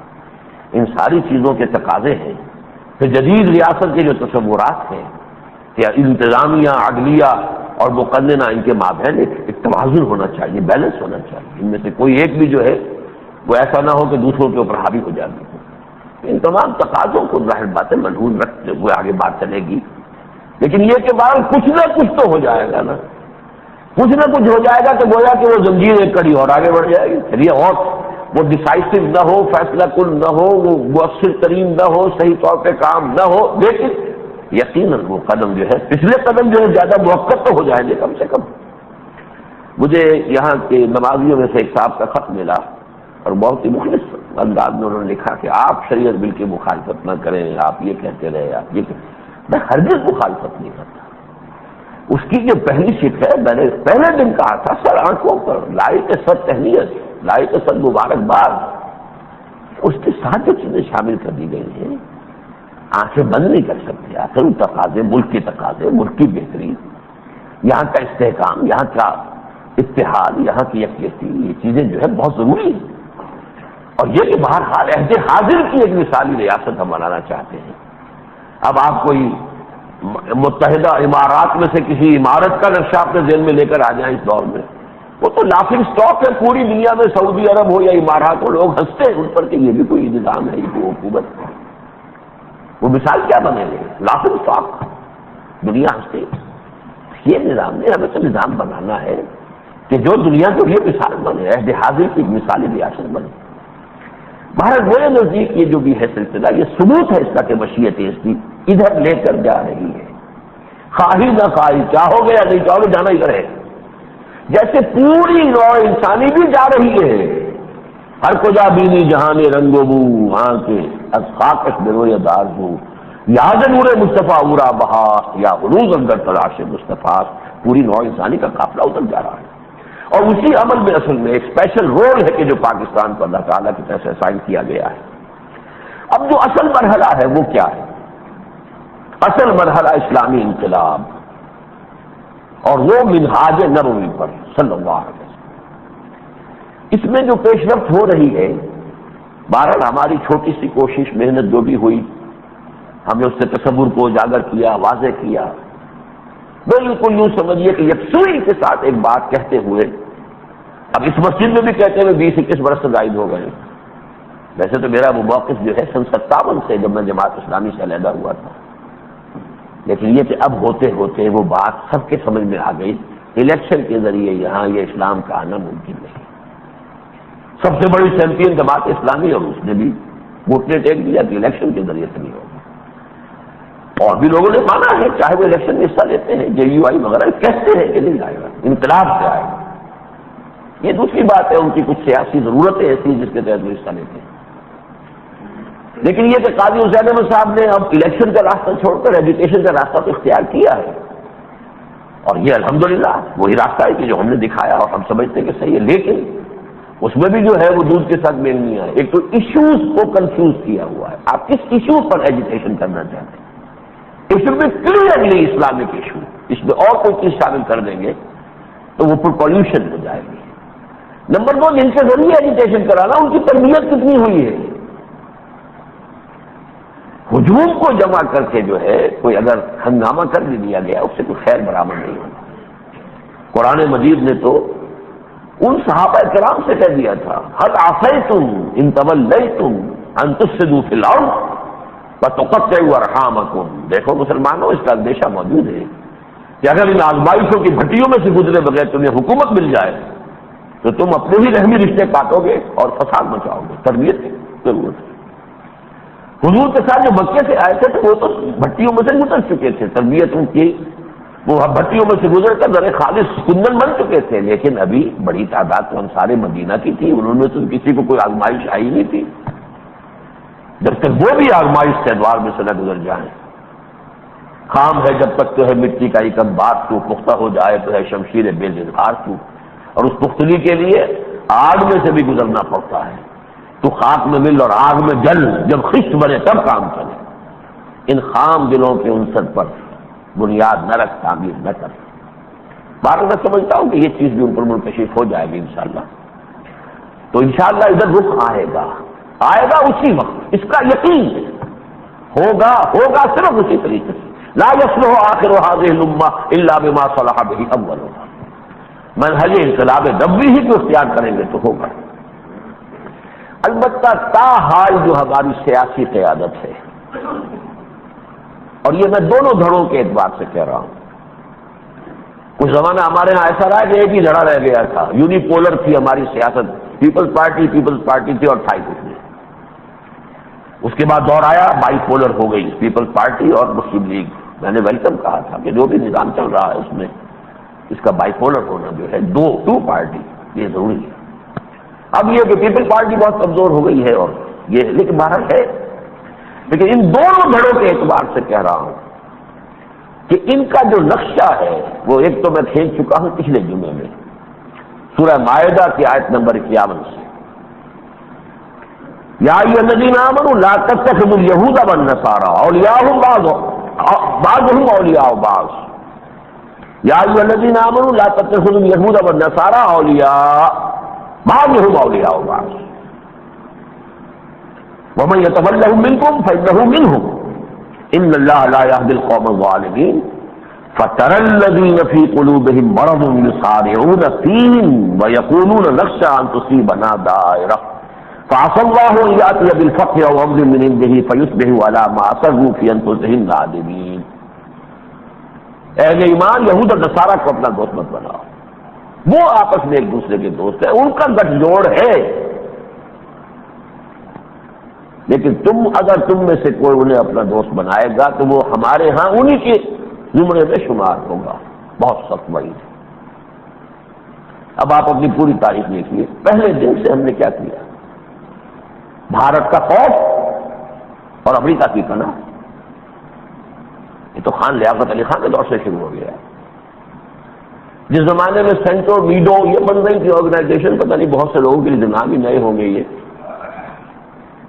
ان ساری چیزوں کے تقاضے ہیں، پھر جدید ریاست کے جو تصورات ہیں کہ انتظامیہ، عدلیہ اور مقننہ، ان کے مابین ایک توازن ہونا چاہیے، بیلنس ہونا چاہیے، ان میں سے کوئی ایک بھی جو ہے وہ ایسا نہ ہو کہ دوسروں کے اوپر حاوی ہو جائے۔ ان تمام تقاضوں کو ظاہر باتیں ملحوظ رکھتے ہوئے آگے بات چلے گی، لیکن یہ کہ بعد کچھ نہ کچھ تو ہو جائے گا نا، کچھ نہ کچھ ہو جائے گا کہ گویا کہ وہ زنجیر ایک کڑی اور آگے بڑھ جائے گی، چلیے، اور وہ ڈیسائسو نہ ہو، فیصلہ کن نہ ہو، وہ مؤثر ترین نہ ہو، صحیح طور پہ کام نہ ہو، لیکن یقیناً وہ قدم جو ہے، پچھلے قدم جو ہے زیادہ موقت تو ہو جائیں گے کم سے کم۔ مجھے یہاں کے نمازیوں میں سے ایک صاحب کا خط ملا اور بہت ہی مخلص انداز میں انہوں نے لکھا کہ آپ شریعت بل کی مخالفت نہ کریں، آپ یہ کہتے رہے، آپ یہ میں ہرگز مخالفت نہیں کرتا۔ اس کی جو پہلی شک ہے، میں نے پہلے دن کہا تھا سر آنکھوں پر لائق سب تہنیت، لائق سب مبارکباد، اس کے ساتھ جو چیزیں شامل کر دی گئی ہیں آنکھیں بند نہیں کر سکتے، آخر ان تقاضے، ملک کے تقاضے، ملک کی بہتری، یہاں کا استحکام، یہاں کا اتحاد، یہاں کی یکجہتی، یہ چیزیں جو ہے بہت ضروری ہیں، اور یہ کہ بہرحال عہد حاضر کی ایک مثالی ریاست ہم بنانا چاہتے ہیں۔ اب آپ کوئی متحدہ امارات میں سے کسی عمارت کا نقشہ اپنے ذہن میں لے کر آ جائیں اس دور میں، وہ تو لافنگ اسٹاک ہے پوری دنیا میں، سعودی عرب ہو یا امارات ہو، لوگ ہنستے ہیں ان پر کہ یہ بھی کوئی نظام ہے، یہ کوئی حکومت ہے، وہ مثال کیا بنے گی؟ لافنگ اسٹاک، دنیا ہنستے، یہ نظام نہیں، ہمیں تو نظام بنانا ہے کہ جو دنیا کو یہ مثال بنے، عہد حاضر کی مثالی ریاست بنے۔ بھارت میرے نزدیک یہ جو بھی ہے سلسلہ، یہ ثبوت ہے اس کا کہ مشیت حزبی ادھر لے کر جا رہی ہے، خواہی نہ خواہی، چاہو گے یا نہیں چاہو گے، جانا ادھر ہے، جیسے پوری نوع انسانی بھی جا رہی ہے۔ ہر کجا بینی جہان رنگ و بو، وہاں کے از خاکش بروی دار ہوں، یا نور مصطفیٰ اورا بہاس یا عروج اندر تلاش مصطفیٰ، پوری نوع انسانی کا قافلہ ادھر جا رہا ہے۔ اور اسی عمل میں اصل میں ایک اسپیشل رول ہے کہ جو پاکستان کو اللہ تعالیٰ کی طرف سے اسائن کیا گیا ہے۔ اب جو اصل مرحلہ ہے وہ کیا ہے؟ اصل مرحلہ اسلامی انقلاب، اور وہ منہاج نبوی پر صلی اللہ علیہ وسلم۔ اس میں جو پیش رفت ہو رہی ہے، بہرحال ہماری چھوٹی سی کوشش محنت جو بھی ہوئی، ہم نے اس سے تصور کو اجاگر کیا، واضح کیا۔ بالکل یوں سمجھیے کہ یکسوئی کے ساتھ ایک بات کہتے ہوئے، اب اس مسجد میں بھی کہتے ہوئے 20-21 برس سے زائد ہو گئے۔ ویسے تو میرا وہ موقف جو ہے سن 57 سے، جب میں جماعت اسلامی سے علیحدہ ہوا تھا، لیکن یہ کہ اب ہوتے ہوتے وہ بات سب کے سمجھ میں آ گئی، الیکشن کے ذریعے یہاں یہ اسلام کا آنا ممکن نہیں۔ سب سے بڑی چیمپئن جماعت اسلامی، اور اس نے بھی ووٹ نے ٹیک دیا کہ الیکشن کے ذریعے سے نہیں ہوگا، اور بھی لوگوں نے مانا ہے، چاہے وہ الیکشن میں حصہ لیتے ہیں، JUI وغیرہ کہتے ہیں کہ نہیں آئے گا، انقلاب سے آئے گا۔ یہ دوسری بات ہے، ان کی کچھ سیاسی ضرورتیں ایسی جس کے تحت وہ حصہ لیتے ہیں۔ لیکن یہ کہ قاضی حسین احمد صاحب نے اب الیکشن کا راستہ چھوڑ کر ایجوکیشن کا راستہ تو اختیار کیا ہے، اور یہ الحمدللہ وہی راستہ ہے کہ جو ہم نے دکھایا اور ہم سمجھتے ہیں کہ صحیح ہے، لیکن اس میں بھی جو ہے وہ دودھ کے ساتھ میل نہیں آیا۔ ایک تو ایشوز کو کنفیوز کیا ہوا ہے، آپ کس ایشو پر ایجوکیشن کرنا چاہتے ہیں؟ اس میں کلیئرلی اسلامک ایشو، اس میں اور کوئی چیز شامل کر دیں گے تو وہ پولوشن ہو جائے گی۔ نمبر 2، جن کے ذریعے ایجوکیشن کرانا ان کی تربیت کتنی ہوئی ہے؟ ہجوم کو جمع کر کے جو ہے کوئی اگر ہنگامہ کر بھی دیا گیا، اس سے کوئی خیر برآمد نہیں ہوگا۔ قرآن مجید نے تو ان صحابہ کرام سے کہہ دیا تھا، حل عصیتم ان تولیتم ان تفسدوا فی الارض وتقطعوا ارحامکم۔ دیکھو مسلمانوں، اس کا اندیشہ موجود ہے کہ اگر ان آزمائشوں کی بھٹیوں میں سے گزرے بغیر تمہیں حکومت مل جائے تو تم اپنے ہی رحمی رشتے کاٹو گے اور فساد مچاؤ گے۔ تربیت کی ضرورت ہے۔ حضور کے ساتھ جو مکے سے آئے تھے تو وہ تو بھٹیوں میں سے گزر چکے تھے، تربیت ان کی وہ بھٹیوں میں سے گزر کر ذرے خالص کندن بن چکے تھے، لیکن ابھی بڑی تعداد تو انصار مدینہ کی تھی، انہوں نے تو کسی کو کوئی آزمائش آئی نہیں تھی، جب تک وہ بھی آزمائش سے ادوار میں سے نہ گزر جائیں۔ خام ہے جب تک تو ہے مٹی کا ایک بات تو پختہ ہو جائے تو ہے شمشیر بے اظہار تو، اور اس پختگی کے لیے آگ میں سے بھی گزرنا پڑتا ہے۔ تو خاک میں مل اور آگ میں جل، جب خشت بنے تب کام چلے۔ ان خام دلوں کے عنصر پر بنیاد نہ رکھ، تعمیر نہ کر۔ بات میں سمجھتا ہوں کہ یہ چیز بھی ان پر منکشف ہو جائے گی انشاءاللہ، تو انشاءاللہ ادھر رخ آئے گا اسی وقت، اس کا یقین ہے، ہوگا صرف اسی طریقے سے۔ لا يصلح آخر هذه الامہ الا بما صلح به اولها۔ منہج انقلاب نبوی ہی کو اختیار کریں گے تو ہوگا۔ البتہ تاحال جو ہماری سیاسی قیادت ہے، اور یہ میں دونوں دھڑوں کے اعتبار سے کہہ رہا ہوں، کچھ زمانہ ہمارے ہاں ایسا رہا کہ ایک ہی دھڑا رہ گیا تھا، یونیپولر تھی ہماری سیاست، پیپلز پارٹی تھی اور تھائی کچھ نہیں۔ اس کے بعد دور آیا، بائی پولر ہو گئی، پیپلز پارٹی اور مسلم لیگ۔ میں نے ویلکم کہا تھا کہ جو بھی نظام چل رہا ہے اس میں اس کا بائی پولر ہونا جو ہے، ٹو پارٹی، یہ ضروری ہے۔ اب یہ کہ پیپل پارٹی بہت کمزور ہو گئی ہے، اور یہ لیکن بہرحال ہے، لیکن ان دونوں دھڑوں کے اعتبار سے کہہ رہا ہوں کہ ان کا جو نقشہ ہے وہ ایک تو میں کھینچ چکا ہوں پچھلے جمعے میں، سورہ مائدہ کی آیت نمبر 51 سے، یا ایھا الذین آمنوا لا تتخذوا اليہود والنصارى اولیاء بعضهم اولیاء بعض، یا ایھا الذین آمنوا لا تتخذوا اليہود والنصارى اولیاء بعضهم اولیاء بعض ومن يتولهم منکم فإنه منهم ان اللہ لا يهدي القوم الظالمین فترى الذین فی قلوبهم مرض یسارعون فیہم ویقولون نخشى ان تصیبنا دائرہ فعسى الله ان يأتي بالفتح او امر من عنده فيصبحوا على ما اسروا في انفسهم نادمين۔ اہل ایمان یہود اور نصارہ کو اپنا دوست مت بناؤ، وہ آپس میں ایک دوسرے کے دوست ہیں، ان کا گٹھ جوڑ ہے، لیکن اگر تم میں سے کوئی انہیں اپنا دوست بنائے گا تو وہ ہمارے ہاں انہی کے زمرے میں شمار ہوگا۔ بہت سخت وعید ہے۔ اب آپ اپنی پوری تاریخ دیکھیے، پہلے دن سے ہم نے کیا کیا، بھارت کا خوف اور امریکہ کی پناہ، یہ تو خان لیاقت علی خان کے دور سے شروع ہو گیا ہے. جس زمانے میں سینٹو میڈو یہ بن رہی تھی آرگنائزیشن، پتہ نہیں بہت سے لوگوں کے لیے نام ہی نئے ہوں گے. یہ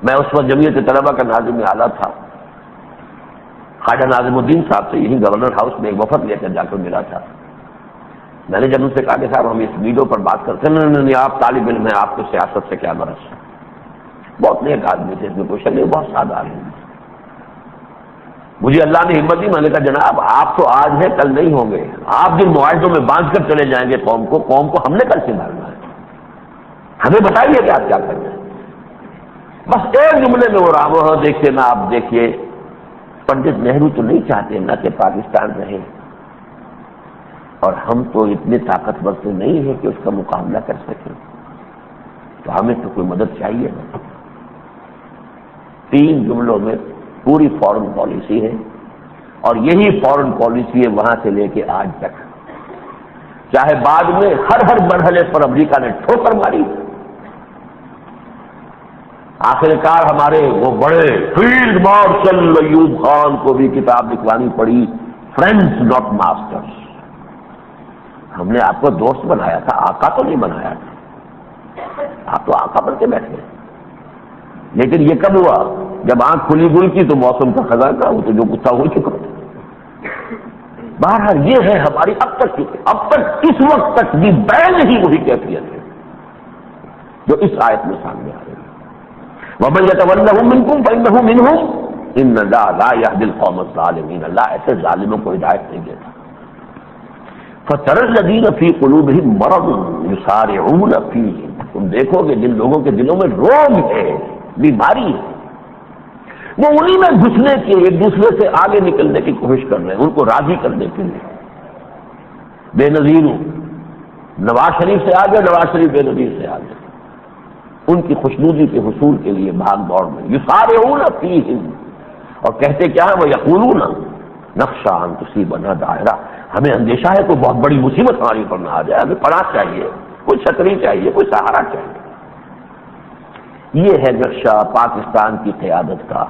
میں اس وقت جمعیت طلبہ کا ناظم اعلیٰ تھا، خواجہ ناظم الدین صاحب سے یہی گورنر ہاؤس میں ایک وفد لے کر جا کر ملا تھا. میں نے جب ان سے کہا کہ صاحب ہم اس ویڈیو پر بات کرتے ہیں، نہیں آپ طالب علم ہیں، آپ کو سیاست سے کیا مرض. بہت نیک آدمی تھے، اس میں کوئی شک نہیں، بہت سادہ آدمی. مجھے اللہ نے ہمت دی، میں نے کہا جناب آپ تو آج ہیں کل نہیں ہوں گے، آپ جن معاہدوں میں باندھ کر چلے جائیں گے قوم کو ہم نے کل سنبھالنا ہے. ہمیں بتائیے کہ آپ کیا کرنا ہے. بس ایک جملے میں وہ رام دیکھتے نا آپ دیکھیے، پنڈت نہرو تو نہیں چاہتے نا کہ پاکستان رہے، اور ہم تو اتنے طاقتور تو نہیں ہیں کہ اس کا مقابلہ کر سکیں، تو ہمیں تو کوئی مدد چاہیے نا. 3 جملوں میں پوری فورن پالیسی ہے، اور یہی فورن پالیسی ہے وہاں سے لے کے آج تک. چاہے بعد میں ہر مرحلے پر امریکہ نے ٹھوکر ماری، آخر کار ہمارے وہ بڑے فیلڈ مارشل ایوب خان کو بھی کتاب لکھوانی پڑی، فرینڈز ناٹ ماسٹرز. ہم نے آپ کو دوست بنایا تھا، آقا تو نہیں بنایا تھا. آپ تو آقا بن کے بیٹھے. لیکن یہ کب ہوا؟ جب آنکھ کھلی گل کی تو موسم کا خزاں تھا، وہ تو جو کچھ ہو چکا. بہرحال یہ ہے ہماری اب تک اس وقت تک بھی بیان ہی وہی کیفیت ہے جو اس آیت میں سامنے آ رہی ہے. وَمَن يَتَوَلَّهُم مِّنكُمْ فَإِنَّهُ مِنْهُمْ إِنَّ اللَّهَ لَا يَهْدِي الْقَوْمَ الظَّالِمِينَ. اللہ ایسے ظالموں کو ہدایت نہیں دیتا. فَتَرَى الَّذِينَ فِي قُلُوبِهِم مَّرَضٌ يُسَارِعُونَ فِيهِ. تم دیکھو گے جن لوگوں کے دلوں میں روگ ہے، بیماری ہے، وہ انہی میں گھسنے کے، ایک دوسرے سے آگے نکلنے کی کوشش کر رہے ہیں، ان کو راضی کرنے کے لیے. بے نظیر نواز شریف سے آگے، نواز شریف بے نظیر سے آگے، ان کی خوشنودی کے حصول کے لیے بھاگ دوڑ میں. یسارعون فیہم، اور کہتے کیا ہے وہ یقولون نخشی ان تصیبنا دائرہ. ہمیں اندیشہ ہے کوئی بہت بڑی مصیبت ہماری پر نہ آ جائے، ہمیں پناہ چاہیے، کوئی چھتری چاہیے، کوئی سہارا چاہیے. یہ ہے نقشہ پاکستان کی قیادت کا.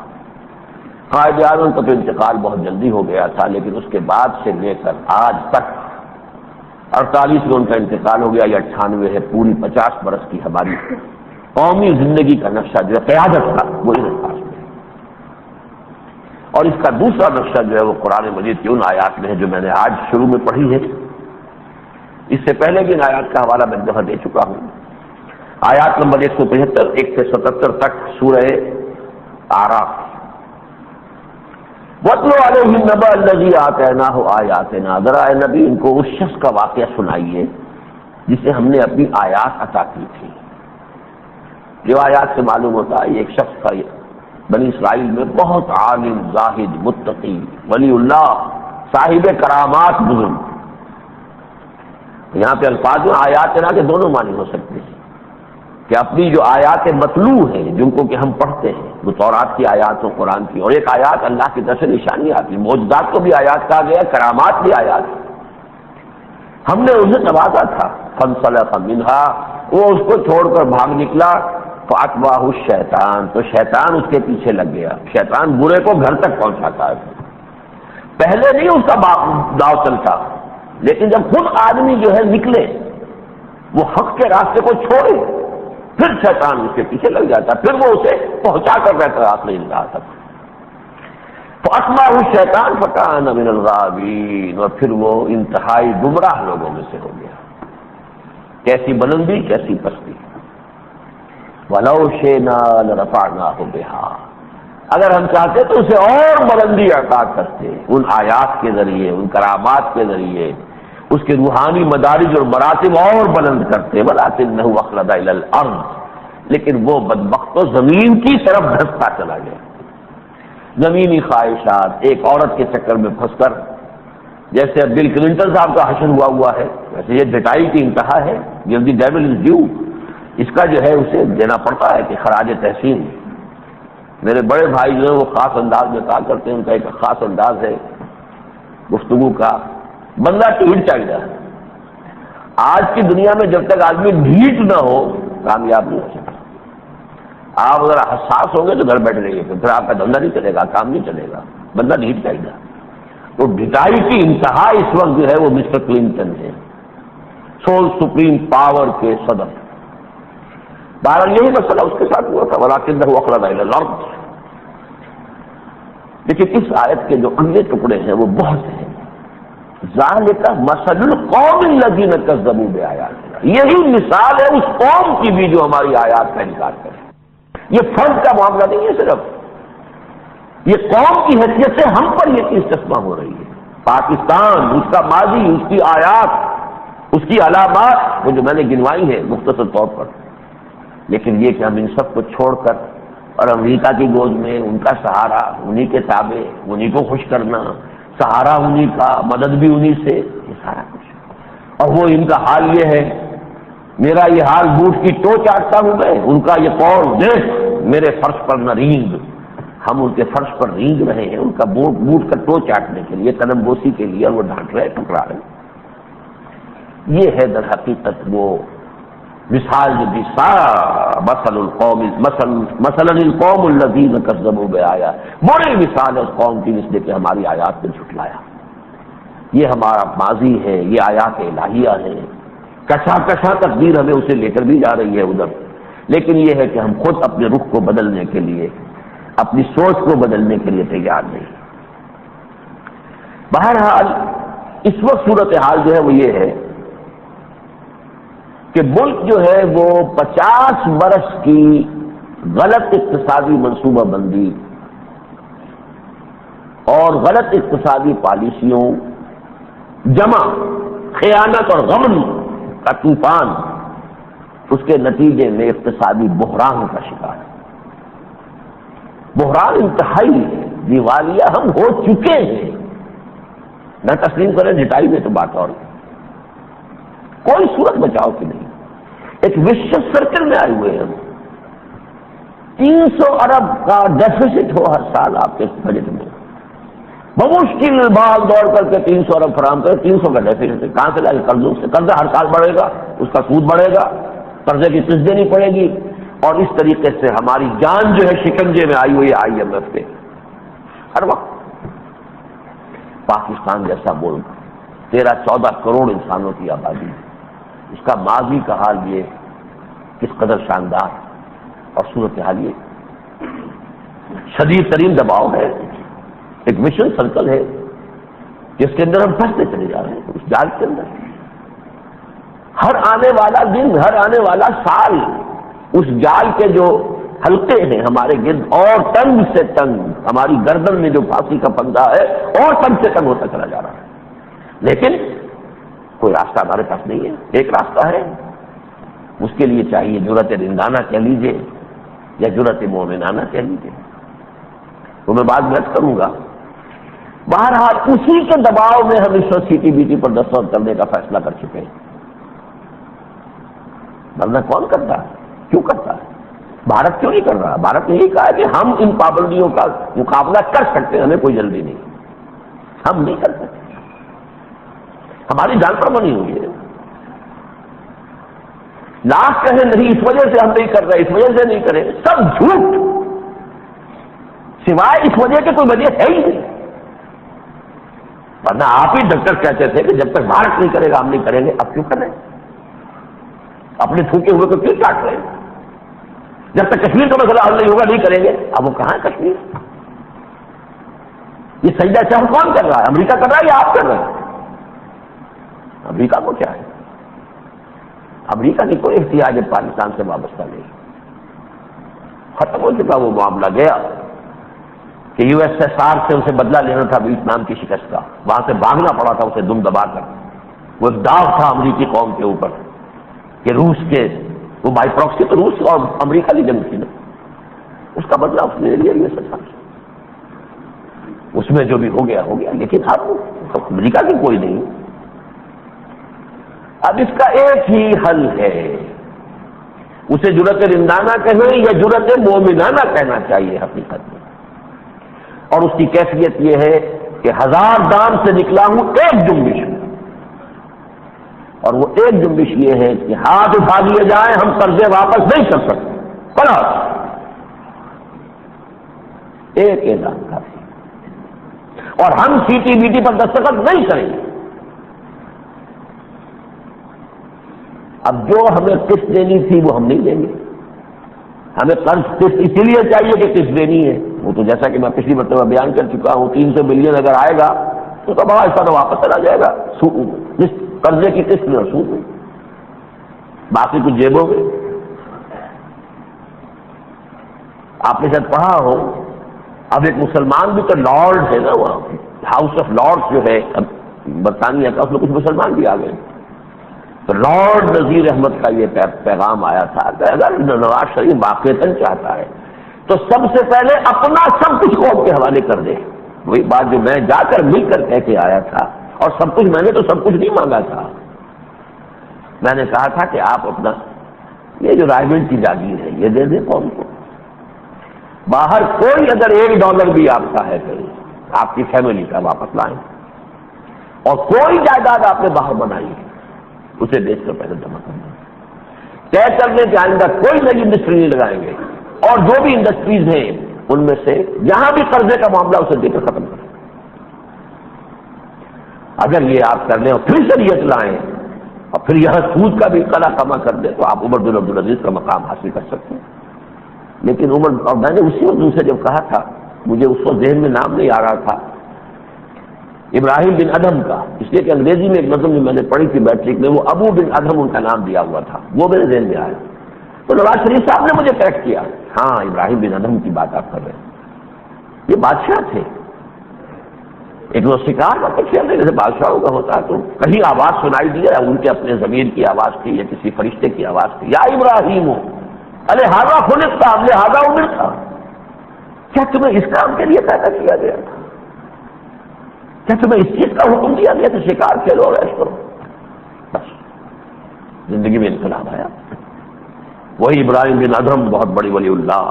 قائد اعظم کا تو انتقال بہت جلدی ہو گیا تھا، لیکن اس کے بعد سے لے کر آج تک 48 میں ان کا انتقال ہو گیا، یا 98 ہے، پوری 50 برس کی ہماری قومی زندگی کا نقشہ جو ہے قیادت کا، وہ ان الفاظ میں ہے. اور اس کا دوسرا نقشہ جو ہے وہ قرآن مجید کی ان آیات میں ہے جو میں نے آج شروع میں پڑھی ہے. اس سے پہلے بھی ان آیات کا حوالہ میں دفعہ دے چکا ہوں. آیات نمبر 175 1 سے 77 تک سورہ اعراف. وَاتْلُ عَلَيْهِمْ نَبَأَ الَّذِي آتَيْنَاهُ آيَاتِنَا. ذرا اے نبی ان کو اس شخص کا واقعہ سنائیے جسے ہم نے اپنی آیات عطا کی تھی. جو آیات سے معلوم ہوتا ہے یہ ایک شخص تھا بنی اسرائیل میں، بہت عالم، زاہد، متقی، ولی اللہ، صاحب کرامات بزرگ. یہاں پہ الفاظ میں آیات نا کے دونوں معنی ہو سکتے ہیں کہ اپنی جو آیات مطلوع ہیں جن کو کہ ہم پڑھتے ہیں، وہ تورات کی آیات و قرآن کی، اور ایک آیات اللہ کی طرف سے نشانی آتی ہے. معجزات کو بھی آیات کہا گیا، کرامات بھی آیات. ہم نے اسے نوازا تھا. فانسلخ منہا، وہ اس کو چھوڑ کر بھاگ نکلا. فاتبعہ الشیطان، تو شیطان اس کے پیچھے لگ گیا. شیطان برے کو گھر تک پہنچاتا ہے. پہلے نہیں اس کا داؤ چلتا، لیکن جب خود آدمی جو ہے نکلے، وہ حق کے راستے کو چھوڑے، پھر شیطان اس کے پیچھے لگ جاتا، پھر وہ اسے پہنچا کر رہتا ہے آخری انتہا تک. تو اتبعہ الشیطان فکان من الغاوین، اور پھر وہ انتہائی گمراہ لوگوں میں سے ہو گیا. کیسی بلندی، کیسی پستی. وَلَوْ شِئْنَا لَرَفَعْنَاهُ بِهَا، اگر ہم چاہتے تو اسے اور بلندی عطا کرتے، ان آیات کے ذریعے، ان کرامات کے ذریعے اس کے روحانی مدارج اور مراتب اور بلند کرتے. وَلَٰكِنَّهُ أَخْلَدَ إِلَى الْأَرْضِ، لیکن وہ بدبخت تو زمین کی طرف دھستا چلا گیا. زمینی خواہشات، ایک عورت کے چکر میں پھنس کر، جیسے بل کلنٹن صاحب کا حشر ہوا ہے، ویسے یہ ڈٹائی کی انتہا ہے. جب دی ڈیول از ڈیو، اس کا جو ہے اسے دینا پڑتا ہے کہ خراج تحسین. میرے بڑے بھائی جو ہیں وہ خاص انداز میں کہا کرتے ہیں، ان کا ایک خاص انداز ہے گفتگو کا، بندہ ٹھیٹ چاہیے. آج کی دنیا میں جب تک آدمی ڈھیٹ نہ ہو کامیاب نہیں ہو سکتا. آپ اگر حساس ہوں گے تو گھر بیٹھ رہیے، پھر آپ کا دھندا نہیں چلے گا، کام نہیں چلے گا. بندہ ڈھیٹ چاہیے. تو ڈھٹائی کی انتہا اس وقت جو ہے وہ مسٹر کلنٹن ہے، سول سپریم پاور کے صدر۔ بہرحال یہی مسئلہ اس کے ساتھ ہوا تھا، وَلَٰكِنَّهُ أَخْلَدَ إِلَى الْأَرْضِ۔ لیکن اس آیت کے جو اگلے ٹکڑے ہیں وہ بہت ہیں۔ ذَلِكَ مَثَلُ الْقَوْمِ الَّذِينَ كَذَّبُوا بِآيَاتِنَا، یہی مثال ہے اس قوم کی بھی جو ہماری آیات کا انکار کرے۔ یہ فرد کا معاملہ نہیں ہے، صرف یہ قوم کی حیثیت سے ہم پر یہ چیز چشمہ ہو رہی ہے۔ پاکستان، اس کا ماضی، اس کی آیات، اس کی علامات، وہ جو میں نے گنوائی ہیں مختصر طور پر، لیکن یہ کہ ہم ان سب کو چھوڑ کر اور امریکہ کی گود میں ان کا سہارا، انہی کے تابع، انہی کو خوش کرنا، سہارا انہی کا، مدد بھی انہی سے، یہ سارا کچھ۔ اور وہ ان کا حال یہ ہے، میرا یہ حال بوٹ کی ٹو چاٹتا ہوں میں، ان کا یہ قول دیکھ میرے فرش پر نہ رینگ، ہم ان کے فرش پر رینگ رہے ہیں ان کا بوٹ کا ٹو چاٹنے کے لیے، قدم بوسی کے لیے، اور وہ ڈانٹ رہے، ٹکرا رہے۔ یہ ہے در حقیقت وہ مثال جو دی مثلا القوم الذین کذبوا بآیات، بڑی مثال ہے اس قوم کی جس نے کہ ہماری آیات کو جھٹلایا۔ یہ ہمارا ماضی ہے، یہ آیات الہیہ ہیں، کشا کشا تقدیر ہمیں اسے لے کر بھی جا رہی ہے ادھر، لیکن یہ ہے کہ ہم خود اپنے رخ کو بدلنے کے لیے، اپنی سوچ کو بدلنے کے لیے تیار نہیں۔ بہرحال اس وقت صورتحال جو ہے وہ یہ ہے کہ ملک جو ہے وہ 50 برس کی غلط اقتصادی منصوبہ بندی اور غلط اقتصادی پالیسیوں جمع خیانت اور غمن کا طوفان، اس کے نتیجے میں اقتصادی بحران کا شکار ہے۔ بحران انتہائی ہے، دیوالیہ ہم ہو چکے ہیں، نہ تسلیم کریں ڈٹائی میں تو بات اور کوئی صورت بچاؤ کی نہیں۔ ایک وشیس سرکل میں آئے ہوئے ہیں ہم، 300 ارب کا ڈیفیسٹ ہو ہر سال آپ کے بجٹ میں، بمشکل بھاگ دوڑ کر کے 300 ارب فراہم کرے، 300 کا ڈیفیسٹ ہے، کہاں سے لائے؟ قرضوں سے، قرضہ ہر سال بڑھے گا، اس کا سود بڑھے گا، قرضے کی قسط دینی پڑے گی، اور اس طریقے سے ہماری جان جو ہے شکنجے میں آئی ہوئی ہے IMF کے ہر وقت۔ پاکستان جیسا ملک 13-14 کروڑ انسانوں کی آبادی، اس کا ماضی کا حال یہ کس قدر شاندار، اور صورتحال یہ شدید ترین دباؤ ہے، ایک مشن سرکل ہے جس کے اندر ہم پھنستے چلے جا رہے ہیں، اس جال کے اندر۔ ہر آنے والا دن، ہر آنے والا سال اس جال کے جو حلقے ہیں ہمارے گرد اور تنگ سے تنگ، ہماری گردن میں جو پھانسی کا پھندا ہے اور تنگ سے تنگ ہوتا چلا جا رہا ہے، لیکن کوئی راستہ ہمارے پاس نہیں ہے۔ ایک راستہ ہے، اس کے لیے چاہیے جرأت رندانہ کہہ لیجیے یا جرأت مومنانہ کہہ لیجیے، وہ میں بعد میں کروں گا۔ بہرحال اسی کے دباؤ میں ہم اس وقت CTBT پر دستخط کرنے کا فیصلہ کر چکے ہیں، ورنہ کون کرتا ہے؟ کیوں کرتا ہے؟ بھارت کیوں نہیں کر رہا؟ بھارت نے یہی کہا کہ ہم ان پابندیوں کا مقابلہ کر سکتے ہیں، ہمیں کوئی جلدی نہیں، ہم نہیں کر سکتے، ہماری جان پر بنی ہوئی ہے۔ لاکھ کہیں نہیں، اس وجہ سے ہم نہیں کر رہے، اس وجہ سے نہیں کریں، سب جھوٹ، سوائے اس وجہ کے کوئی وجہ ہے ہی نہیں، ورنہ آپ ہی ڈاکٹر کہتے تھے کہ جب تک بھارت نہیں کرے گا ہم نہیں کریں گے، اب کیوں کر رہے ہیں؟ اپنے تھوکے ہوئے کو کیوں چاٹ رہے ہیں؟ جب تک کشمیر کا مسئلہ حل نہیں ہوگا نہیں کریں گے، اب وہ کہاں ہے کشمیر؟ یہ سجدہ چاہ کون کر رہا ہے؟ امریکہ کر رہا ہے یا آپ کر رہے ہیں؟ امریکہ کو کیا ہے؟ امریکہ کی کوئی احتیاج پاکستان سے وابستہ نہیں، ختم ہو چکا وہ معاملہ، گیا کہ USSR سے اسے بدلہ لینا تھا ویتنام کی شکست کا، وہاں سے بھاگنا پڑا تھا اسے دم دبا کر، وہ ایک داغ تھا امریکی قوم کے اوپر کہ روس کے وہ بائی پراکسی تو روس اور امریکہ کی جنگ تھی نا، اس کا بدلہ اس نے لیا USSR سے، اس میں جو بھی ہو گیا ہو گیا، لیکن اب امریکہ کی کوئی نہیں۔ اب اس کا ایک ہی حل ہے، اسے جرأت رندانہ کہیں یا جرأت مومنانہ کہنا چاہیے حقیقت میں، اور اس کی کیفیت یہ ہے کہ 1000 دام سے نکلا ہوں ایک جنبش میں، اور وہ ایک جنبش یہ ہے کہ ہاتھ اٹھا دیے جائیں، ہم قرضے واپس نہیں کر سکتے، بڑا ایک اعلان کافی، اور ہم CTBT پر دستخط نہیں کریں گے۔ اب جو ہمیں قسط دینی تھی وہ ہم نہیں دیں گے، ہمیں قرض قسط اسی لیے چاہیے کہ قسط دینی ہے، وہ تو جیسا کہ میں پچھلی مرتبہ بیان کر چکا ہوں 300 بلین اگر آئے گا تو بڑا حصہ تو واپس چلا جائے گا قرضے کی قسط میں اور سود میں، باقی کچھ جیبوں میں۔ آپ نے شاید پڑھا ہو، اب ایک مسلمان بھی تو لارڈ ہے نا، وہاں ہاؤس آف لارڈ جو ہے برطانیہ کا، اس میں کچھ مسلمان بھی آ گئے، تو لارڈ نذیر احمد کا یہ پیغام آیا تھا کہ اگر نواز شریف واقعتاً چاہتا ہے تو سب سے پہلے اپنا سب کچھ قوم کے حوالے کر دے۔ وہی بات جو میں جا کر مل کر کہہ کے آیا تھا، اور سب کچھ میں نے تو سب کچھ نہیں مانگا تھا، میں نے کہا تھا کہ آپ اپنا یہ جو رائمنڈ کی جاگیر ہے یہ دے دیں قوم کو، باہر کوئی اگر $1 بھی آپ کا ہے پھر آپ کی فیملی کا واپس لائیں، اور کوئی جائیداد آپ نے باہر بنائی ہے اسے بیچ کر پہلے جمع کر دیں، طے کر دیں کہ آئندہ کوئی نئی انڈسٹری نہیں لگائیں گے، اور جو بھی انڈسٹریز ہیں ان میں سے جہاں بھی قرضے کا معاملہ اسے دے کر ختم کریں۔ اگر یہ آپ کر لیں اور پھر شریعت لائیں اور پھر یہاں سود کا بھی قلع کما کر دیں تو آپ عمر بن عبدالعزیز کا مقام حاصل کر سکتے ہیں۔ لیکن عمر، اور میں نے اسی وقت سے جب کہا تھا، مجھے اس وقت ذہن میں نام نہیں آ رہا تھا ابراہیم بن ادھم کا، اس لیے کہ انگریزی میں ایک نظم جو میں نے پڑھی تھی میٹرک میں، وہ ابو بن ادھم ان کا نام دیا ہوا تھا، وہ میرے ذہن میں آیا، تو نواز شریف صاحب نے مجھے کریکٹ کیا، ہاں ابراہیم بن ادھم کی بات آپ کر رہے ہیں، یہ بادشاہ تھے، ایک وہ شکار کا کچھ جیسے بادشاہوں کا ہوتا ہے، تو کہیں آواز سنائی دی ہے، ان کے اپنے ضمیر کی آواز تھی یا کسی فرشتے کی آواز تھی، یا ابراہیم ہو لہٰذا خلقتا لہٰذا امرتا، کیا تمہیں اس کام کے لیے پیدا کیا گیا تھا؟ کیا تمہیں اس چیز کا حکم دیا گیا کہ شکار کھیلو اور ایش کرو؟ بس زندگی میں انقلاب آیا۔ وہی ابراہیم بن ادھم بہت بڑی ولی اللہ،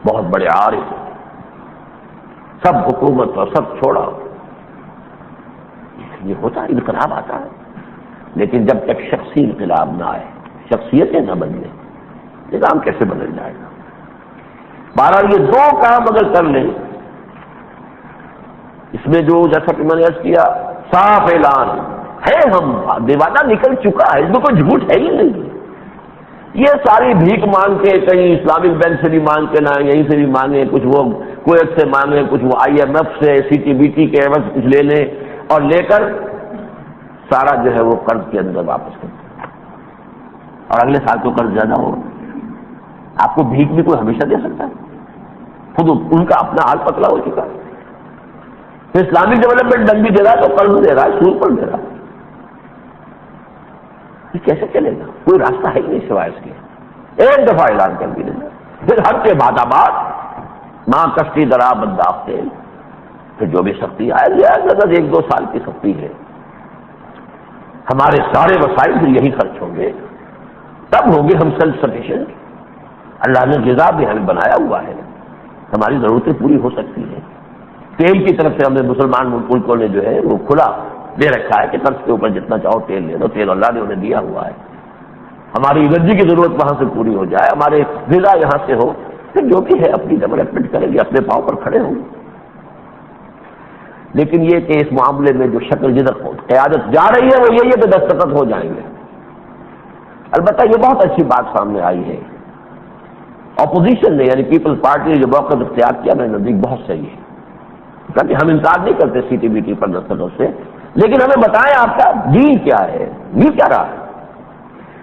بہت بڑے عارف، سب حکومت اور سب چھوڑا، یہ ہوتا ہے، انقلاب آتا ہے، لیکن جب تک شخصی انقلاب نہ آئے، شخصیتیں نہ بدلیں، نظام کیسے بدل جائے گا؟ بہرحال یہ دو کام اگر کر لیں، اس میں جو جیسا کہ میں نے عرض کیا صاف اعلان ہے، ہم دیوانہ نکل چکا ہے، اس میں کوئی جھوٹ ہے ہی نہیں، یہ ساری بھیک مانگ کے کہیں اسلامک بینک سے بھی مانگ کے لائیں، یہیں سے بھی مانگیں، کچھ وہ کویت سے مانگیں، کچھ وہ IMF سے CTBT کے عوض کچھ لے لیں، اور لے کر سارا جو ہے وہ قرض کے اندر واپس کر دیں، اور اگلے سال تو قرض زیادہ ہوگا۔ آپ کو بھیک بھی کوئی ہمیشہ دے سکتا ہے؟ خود ان کا اپنا حال پتلا ہو چکا ہے، تو اسلامک ڈیولپمنٹ بینک بھی دے رہا ہے تو قرض دے رہا ہے، سود پر دے رہا ہے، یہ کیسے چلے گا؟ کوئی راستہ ہے ہی نہیں سوائے اس کے، ایک دفعہ اعلان کر بھی دیں، پھر ہر کے بعد آباد ماں کشتی درا بداختے، پھر جو بھی سختی آئے گی اگر 1-2 سال کی سختی ہے، ہمارے سارے وسائل پھر یہی خرچ ہوں گے، تب ہوں گے ہم سیلف سفیشینٹ۔ اللہ نے غذا بھی ہمیں بنایا ہوا ہے، ہماری ضرورتیں پوری ہو سکتی ہیں۔ تیل کی طرف سے ہمیں مسلمان ملکوں نے جو ہے وہ کھلا دے رکھا ہے کہ قرض کے اوپر جتنا چاہو تیل لے لو، تیل اللہ نے انہیں دیا ہوا ہے، ہماری انرجی کی ضرورت وہاں سے پوری ہو جائے، ہمارے غذا یہاں سے ہو، پھر جو بھی ہے اپنی ڈیولپمنٹ کریں گے، اپنے پاؤں پر کھڑے ہوں گے۔ لیکن یہ کہ اس معاملے میں جو شکل جدت قیادت جا رہی ہے وہ یہی ہے کہ دستخط ہو جائیں گے۔ البتہ یہ بہت اچھی بات سامنے آئی ہے، اپوزیشن نے یعنی پیپلز پارٹی نے جو موقف اختیار کیا میرے نزدیک بہت صحیح ہے، کہ ہم انکار نہیں کرتے CTBT پر دستخطوں سے، لیکن ہمیں بتائیں آپ کا ڈیل کیا ہے، یہ کیا رہا ہے؟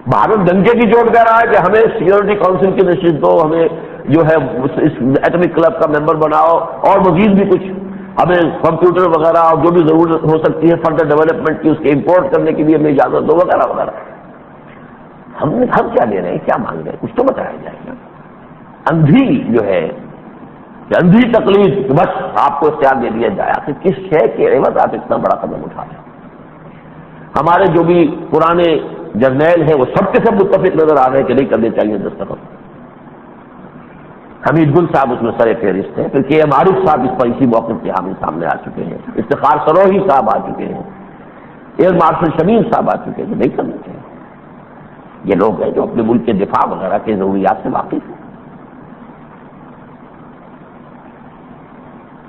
بھارت ڈنکے کی چوٹ کہہ رہا ہے کہ ہمیں سیکورٹی کونسل کی نشست دو، ہمیں جو ہے اس ایٹمک کلب کا ممبر بناؤ، اور مزید بھی کچھ ہمیں کمپیوٹر وغیرہ اور جو بھی ضرورت ہو سکتی ہے فردر ڈیولپمنٹ کی اس کے امپورٹ کرنے کی بھی ہمیں اجازت دو، وغیرہ وغیرہ۔ ہم کیا لے رہے ہیں، کیا مانگ رہے ہیں، کچھ تو بتایا جائے گا۔ اندھی جو ہے اندھی تقلید، بس آپ کو اختیار دے دیا جائے، آخر کس شے کے عوض آپ اتنا بڑا قدم اٹھا رہے ہیں؟ ہمارے جو بھی پرانے جرنیل ہیں وہ سب کے سب متفق نظر آ رہے ہیں کہ نہیں کرنے چاہیے دستخط۔ حمید گل صاحب اس میں سر فہرست ہیں، پھر KM عارف صاحب اس پر اسی موقف کے حامی سامنے آ چکے ہیں، افتخار سروہی صاحب آ چکے ہیں، ایئر مارشل شمیم صاحب آ چکے ہیں کہ نہیں کرنا چاہیے۔ یہ لوگ ہیں جو اپنے ملک کے دفاع وغیرہ کے ضروریات سے واقف ہیں۔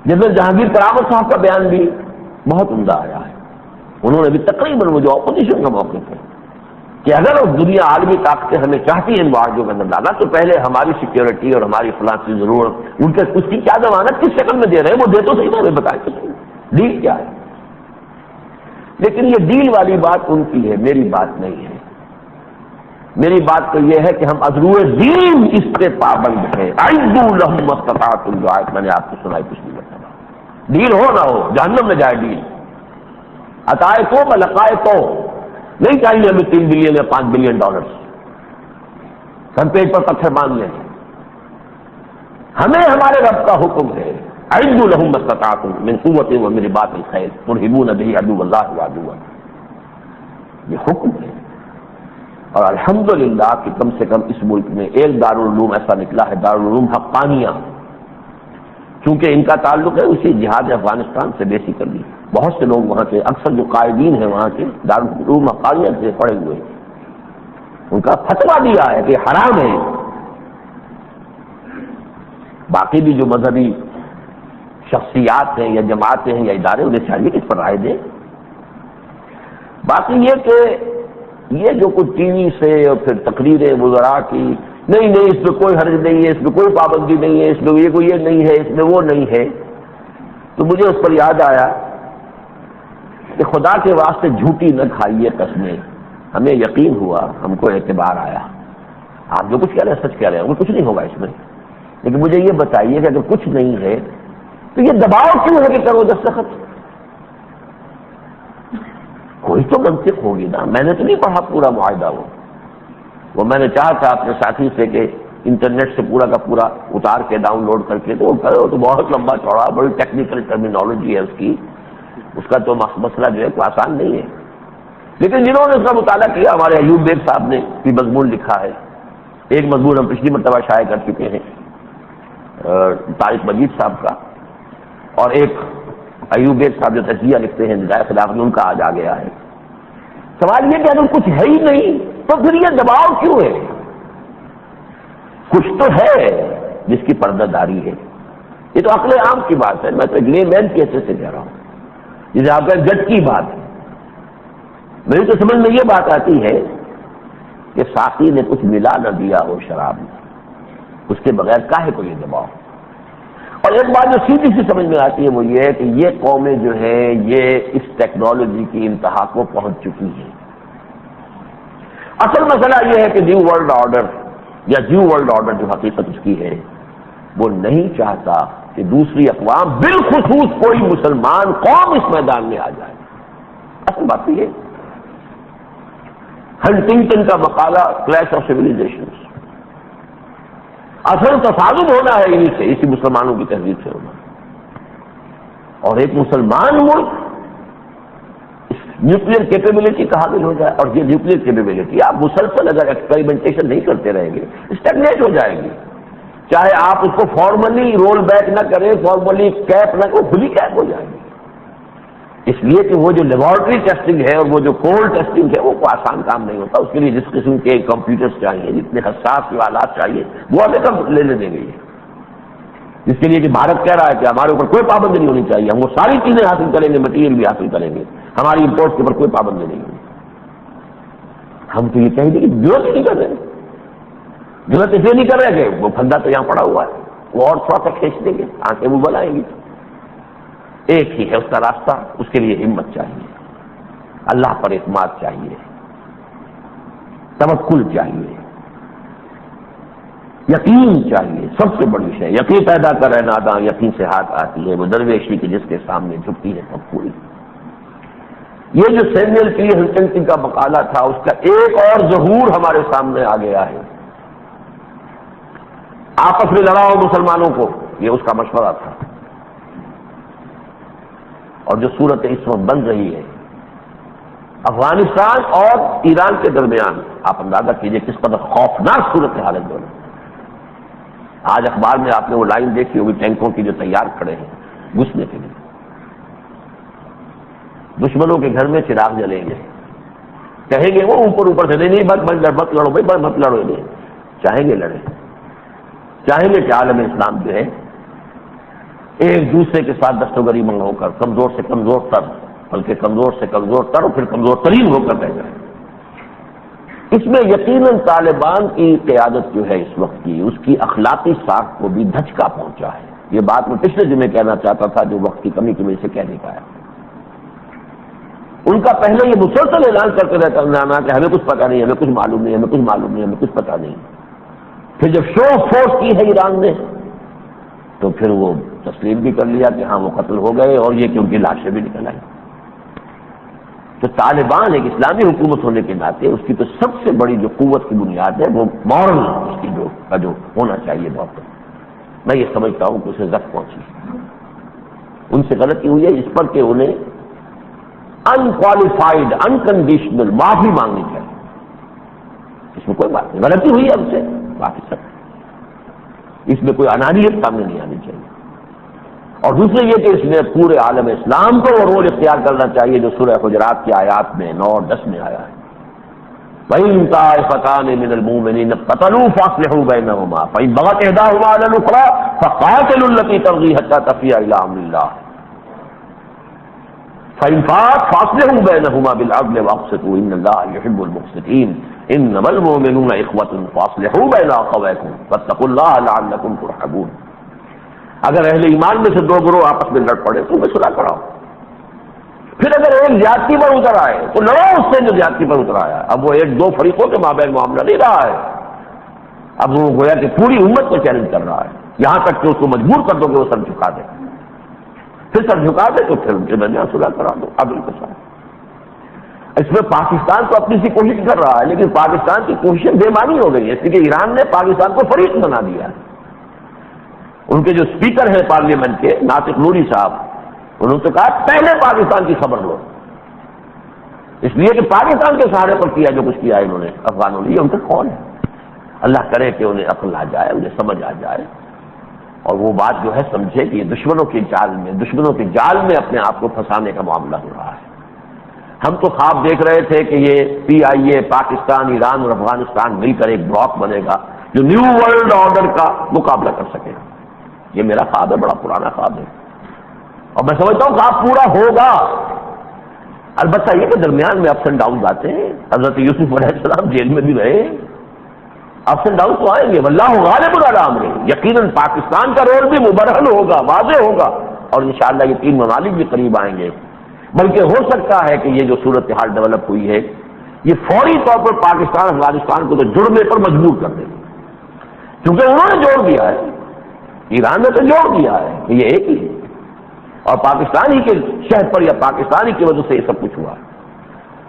جنرل جہانگیر کرامت صاحب کا بیان بھی بہت عمدہ آیا ہے. انہوں نے بھی تقریباً وہ جو اپوزیشن کا موقف ہے کہ اگر دنیا عالمی طاقتیں ہمیں چاہتی ہیں ان معاہدوں کے اندر ڈالا تو پہلے ہماری سیکیورٹی اور ہماری فلاں کی ضرورت ان کے اس کی کیا ضمانت کس شکل میں دے رہے ہیں وہ دے تو صحیح نا, ہمیں بتائیں تو صحیح ڈیل کیا ہے. لیکن یہ ڈیل والی بات ان کی ہے, میری بات نہیں ہے. میری بات تو یہ ہے کہ ہم ازروئے دین اس پہ پابند ہیں. اعدوا لهم ما استطعتم, جو آیت میں نے آپ کو سنائی پچھلی مرتبہ. ڈیل ہو نہ ہو جہنم میں جائے ڈیل. عطائے تو بلقائے تو نہیں چاہیے ہمیں 3 بلین یا 5 بلین ڈالرز, ہم پیٹ پر پتھر باندھ لیں. ہمیں ہمارے رب کا حکم ہے اعدوا لهم ما استطعتم من قوت ومن رباط الخیل ترہبون به عدو اللہ وعدوہ. یہ حکم ہے. اور الحمدللہ کہ کم سے کم اس ملک میں ایک دارالعلوم ایسا نکلا ہے, دارالعلوم حقانیہ, چونکہ ان کا تعلق ہے اسی جہاد افغانستان سے بیسیکلی. بہت سے لوگ وہاں کے, اکثر جو قائدین ہیں وہاں کے دارالعلوم حقانیہ سے پڑھے ہوئے ہیں. ان کا فتویٰ دیا ہے کہ حرام ہے. باقی بھی جو مذہبی شخصیات ہیں یا جماعتیں ہیں یا ادارے انہیں چاہیے کہ اس پر رائے دیں. باقی یہ کہ یہ جو کچھ ٹی وی سے اور پھر تقریریں وزراء کی, نہیں اس میں کوئی حرج نہیں ہے, اس میں کوئی پابندی نہیں ہے, اس میں یہ کوئی یہ نہیں ہے, اس میں وہ نہیں ہے, تو مجھے اس پر یاد آیا کہ خدا کے واسطے جھوٹی نہ کھائیے قسمیں. ہمیں یقین ہوا, ہم کو اعتبار آیا. آپ جو کچھ کہہ رہے ہیں سچ کہہ رہے ہیں, وہ کچھ نہیں ہوگا اس میں. لیکن مجھے یہ بتائیے کہ اگر کچھ نہیں ہے تو یہ دباؤ کیوں ہے کہ کرو دستخط؟ کوئی تو منطق ہوگی نا. میں نے تو نہیں پڑھا پورا معاہدہ, وہ میں نے چاہا تھا اپنے ساتھی سے کہ انٹرنیٹ سے پورا کا پورا اتار کے ڈاؤن لوڈ کر کے, تو وہ کرو تو بہت لمبا چوڑا, بڑی ٹیکنیکل ٹرمینالوجی ہے اس کی, اس کا تو مسئلہ جو ہے کوئی آسان نہیں ہے. لیکن جنہوں نے اس کا مطالعہ کیا, ہمارے ایوب بیگ صاحب نے بھی مضمون لکھا ہے. ایک مضمون ہم پچھلی مرتبہ شائع کر چکے ہیں طارق مجید صاحب کا, اور ایک ایوب بیگ صاحب جو تجزیہ لکھتے ہیں ہدایت خلاف میں, ان کا آج آ گیا ہے. سوال یہ کہ اگر کچھ ہے ہی نہیں تو پھر یہ دباؤ کیوں ہے؟ کچھ تو ہے جس کی پردہ داری ہے. یہ تو عقل عام کی بات ہے, میں تو ایک لے مین کی حیثیت سے کہہ رہا ہوں, جسے آپ کا جج کی بات ہے. میری تو سمجھ میں یہ بات آتی ہے کہ ساقی نے کچھ ملا نہ دیا ہو شراب میں, اس کے بغیر کاہے کو یہ دباؤ. اور ایک بات جو سیدھی سی سمجھ میں آتی ہے وہ یہ ہے کہ یہ قومیں جو ہیں یہ اس ٹیکنالوجی کی انتہا کو پہنچ چکی ہیں. اصل مسئلہ یہ ہے کہ نیو ورلڈ آرڈر یا نیو ورلڈ آرڈر جو حقیقت اس کی ہے, وہ نہیں چاہتا کہ دوسری اقوام بالخصوص کوئی مسلمان قوم اس میدان میں آ جائے. اصل بات یہ ہے. ہنٹنگٹن کا مقالہ کلیش آف سیویلائزیشنز, اصل تصادم ہونا ہے انہی سے, اسی مسلمانوں کی تہذیب سے ہونا. اور ایک مسلمان ملک نیوکلیر کیپیبلٹی کا حامل ہو جائے, اور یہ نیوکلیر کیپیبلٹی آپ مسلسل اگر ایکسپیریمنٹیشن نہیں کرتے رہیں گے اسٹیگنیٹ ہو جائے گی. چاہے آپ اس کو فارملی رول بیک نہ کریں, فارملی کیپ نہ کریں, کھلی کیپ ہو جائے گی. اس لیے کہ وہ جو لیبارٹری ٹیسٹنگ ہے اور وہ جو کولڈ ٹیسٹنگ ہے وہ کوئی آسان کام نہیں ہوتا. اس کے لیے جس قسم کے کمپیوٹرز چاہیے, جتنے حساس آلات چاہیے, وہ ہمیں کم لینے دیں گے. جس کے لیے کہ بھارت کہہ رہا ہے کہ ہمارے اوپر کوئی پابندی نہیں ہونی چاہیے, ہم وہ ساری چیزیں حاصل کریں گے, مٹیریل بھی حاصل کریں گے, ہماری امپورٹ کے اوپر کوئی پابندی نہیں ہوگی. ہم تو یہ کہیں گے کہ ضرورت نہیں کر رہے. ضرورت اس لیے نہیں کر رہے کہ وہ پھندا تو یہاں پڑا ہوا ہے, وہ اور تھوڑا سا کھینچ دیں گے, آنکھیں وہ بلائیں گی. ایک ہی ہے اس کا راستہ, اس کے لیے ہمت چاہیے, اللہ پر اعتماد چاہیے, توکل چاہیے, یقین چاہیے. سب سے بڑی شے یقین پیدا کرے ناداں, یقین سے ہاتھ آتی ہے وہ درویشی کی جس کے سامنے جھکتی ہے سب پوری. یہ جو سیموئل پی ہنٹنگٹن کا مقالہ تھا, اس کا ایک اور ظہور ہمارے سامنے آ گیا ہے. آپس میں لڑاؤ مسلمانوں کو, یہ اس کا مشورہ تھا. اور جو صورت اس وقت بن رہی ہے افغانستان اور ایران کے درمیان, آپ اندازہ کیجئے کس قدر خوفناک صورت حالت دونوں. آج اخبار میں آپ نے وہ لائن دیکھی ہوگی ٹینکوں کی جو تیار کھڑے ہیں گھسنے کے لیے. دشمنوں کے گھر میں چراغ جلیں گے, کہیں گے وہ اوپر سے نہیں مت لڑو بھائی, مت لڑو. نہیں چاہیں گے لڑیں, چاہیں گے کہ عالم اسلام جو ہے ایک دوسرے کے ساتھ دستگری ہو کر کمزور سے کمزور تر، بلکہ کمزور سے کمزور تر اور پھر کمزور ترین ہو کر رہ جائے۔ اس میں یقیناً طالبان کی قیادت جو ہے اس وقت کی، اس کی اخلاقی ساکھ کو بھی دھچکا پہنچا ہے۔ یہ بات میں پچھلے جمعے کہنا چاہتا تھا، جو وقت کی کمی کی وجہ سے کہہ نہیں پایا۔ ان کا پہلے یہ مسلسل اعلان کرتے رہتا کہ ہمیں کچھ پتہ نہیں، ہمیں کچھ معلوم نہیں، ہمیں کچھ معلوم نہیں، ہمیں کچھ پتہ نہیں۔ پھر جب شو فورس کی ہے ایران نے تو پھر وہ تسلیم بھی کر لیا کہ ہاں وہ قتل ہو گئے، اور یہ کہ ان کی لاشیں بھی نکل آئی۔ تو طالبان ایک اسلامی حکومت ہونے کے ناطے اس کی تو سب سے بڑی جو قوت کی بنیاد ہے وہ مورل اس کی جو ہونا چاہیے بہت، میں یہ سمجھتا ہوں کہ اسے زخم پہنچی۔ ان سے غلطی ہوئی ہے اس پر کہ انہیں انکوالیفائڈ انکنڈیشنل معافی مانگنی چاہیے، اس میں کوئی بات نہیں، غلطی ہوئی ہے ہم سے، باقی سب اس میں کوئی انانیت سامنے نہیں آنی چاہیے۔ اور دوسرے یہ کہ اس میں پورے عالم اسلام کو وہ رول اختیار کرنا چاہیے جو سورہ حجرات کی آیات میں 9 اور 10 میں آیا ہے، وَإِن طَائِفَتَانِ مِنَ الْمُؤْمِنِينَ اقْتَتَلُوا فَأَصْلِحُوا بَيْنَهُمَا فَإِن بَغَتْ إِحْدَاهُمَا عَلَى الْأُخْرَىٰ فَقَاتِلُوا الَّتِي تَبْغِي حَتَّىٰ تَفِيءَ إِلَىٰ أَمْرِ اللَّهِ فَإِن فَاءَتْ فَأَصْلِحُوا بَيْنَهُمَا بِالْعَدْلِ وَأَقْسِطُوا إِنَّ اللَّهَ يُحِبُّ الْمُقْسِطِينَ إِنَّمَا الْمُؤْمِنُونَ إِخْوَةٌ فَأَصْلِحُوا بَيْنَ أَخَوَيْكُمْ وَاتَّقُوا اللَّهَ لَعَلَّكُمْ تُرْحَمُونَ۔ اگر اہل ایمان میں سے دو گروہ آپس میں لڑ پڑے تو میں صلح کراؤ، پھر اگر ایک زیادتی پر اتر آئے تو لڑو اس سے جو زیادتی پر اتر آیا۔ اب وہ ایک دو فریقوں کے مابین معاملہ نہیں رہا ہے، اب وہ گویا کہ پوری امت کو چیلنج کر رہا ہے، یہاں تک کہ اس کو مجبور کر دو کہ وہ سر جھکا دے، پھر سر جھکا دے تو پھر ان کے درمیان صلح کرا دو عدل کے ساتھ۔ اس میں پاکستان تو اپنی سی کوشش کر رہا ہے، لیکن پاکستان کی کوششیں بے معنی ہو گئی ہے، اس لیے کہ ایران نے پاکستان کو فریق بنا دیا ہے۔ ان کے جو اسپیکر ہیں پارلیمنٹ کے ناطق نوری صاحب، انہوں نے تو کہا پہلے پاکستان کی خبر لو، اس لیے کہ پاکستان کے سہارے پر کیا جو کچھ کیا انہوں نے افغانوں نے، یہ ان کا کون ہے؟ اللہ کرے کہ انہیں عقل آ جائے، انہیں سمجھ آ جائے، اور وہ بات جو ہے سمجھے کہ یہ دشمنوں کے جال میں اپنے آپ کو پھنسانے کا معاملہ ہو رہا ہے۔ ہم تو خواب دیکھ رہے تھے کہ یہ PIA پاکستان، ایران اور افغانستان مل کر ایک بلاک بنے گا جو نیو ورلڈ آرڈر کا مقابلہ کر سکے گا۔ یہ میرا خواب ہے، بڑا پرانا خواب ہے، اور میں سمجھتا ہوں خواب پورا ہوگا۔ البتہ یہ کہ درمیان میں اپس اینڈ ڈاؤن آتے ہیں، حضرت یوسف علیہ السلام جیل میں بھی رہے، اپس اینڈ ڈاؤن تو آئیں گے، واللہ غالب علی امرہ، یقیناً پاکستان کا رول بھی مبرہن ہوگا، واضح ہوگا، اور انشاءاللہ یہ 3 ممالک بھی قریب آئیں گے۔ بلکہ ہو سکتا ہے کہ یہ جو صورتحال ڈیولپ ہوئی ہے یہ فوری طور پر پاکستان افغانستان کو تو جڑنے پر مجبور کر دے گی، کیونکہ انہوں نے جوڑ دیا ہے، ایران نے تو جوڑ دیا ہے کہ یہ ایک ہی ہے، اور پاکستان ہی کے شہر پر یا پاکستان ہی کی وجہ سے یہ سب کچھ ہوا،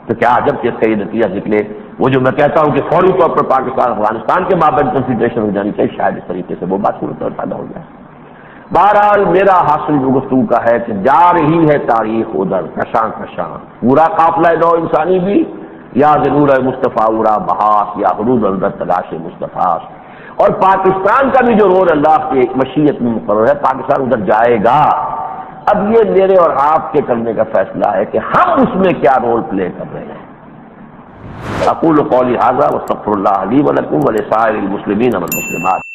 تو کیا عجب کہ اس کا یہ نتیجہ نکلے۔ وہ جو میں کہتا ہوں کہ فوری طور پر پاکستان افغانستان کے مابین کنسیڈریشن ہو جانی چاہیے، شاید اس طریقے سے وہ بات صورت پیدا ہو جائے۔ بہرحال میرا حاصل جو گفتگو کا ہے کہ جا رہی ہے تاریخ ادھر کشاں کشاں، پورا قافلہ نو انسانی بھی یا ضرور مصطفیٰ اورا بحاس یا حدود اندر تلاش مصطفیٰ، اور پاکستان کا بھی جو رول اللہ کی مشیت میں مقرر ہے، پاکستان ادھر جائے گا۔ اب یہ میرے اور آپ کے کرنے کا فیصلہ ہے کہ ہم اس میں کیا رول پلے کر رہے ہیں۔ اقول قولی ھذا واستغفر اللہ لی ولکم ولسائر المسلمین والمسلمات۔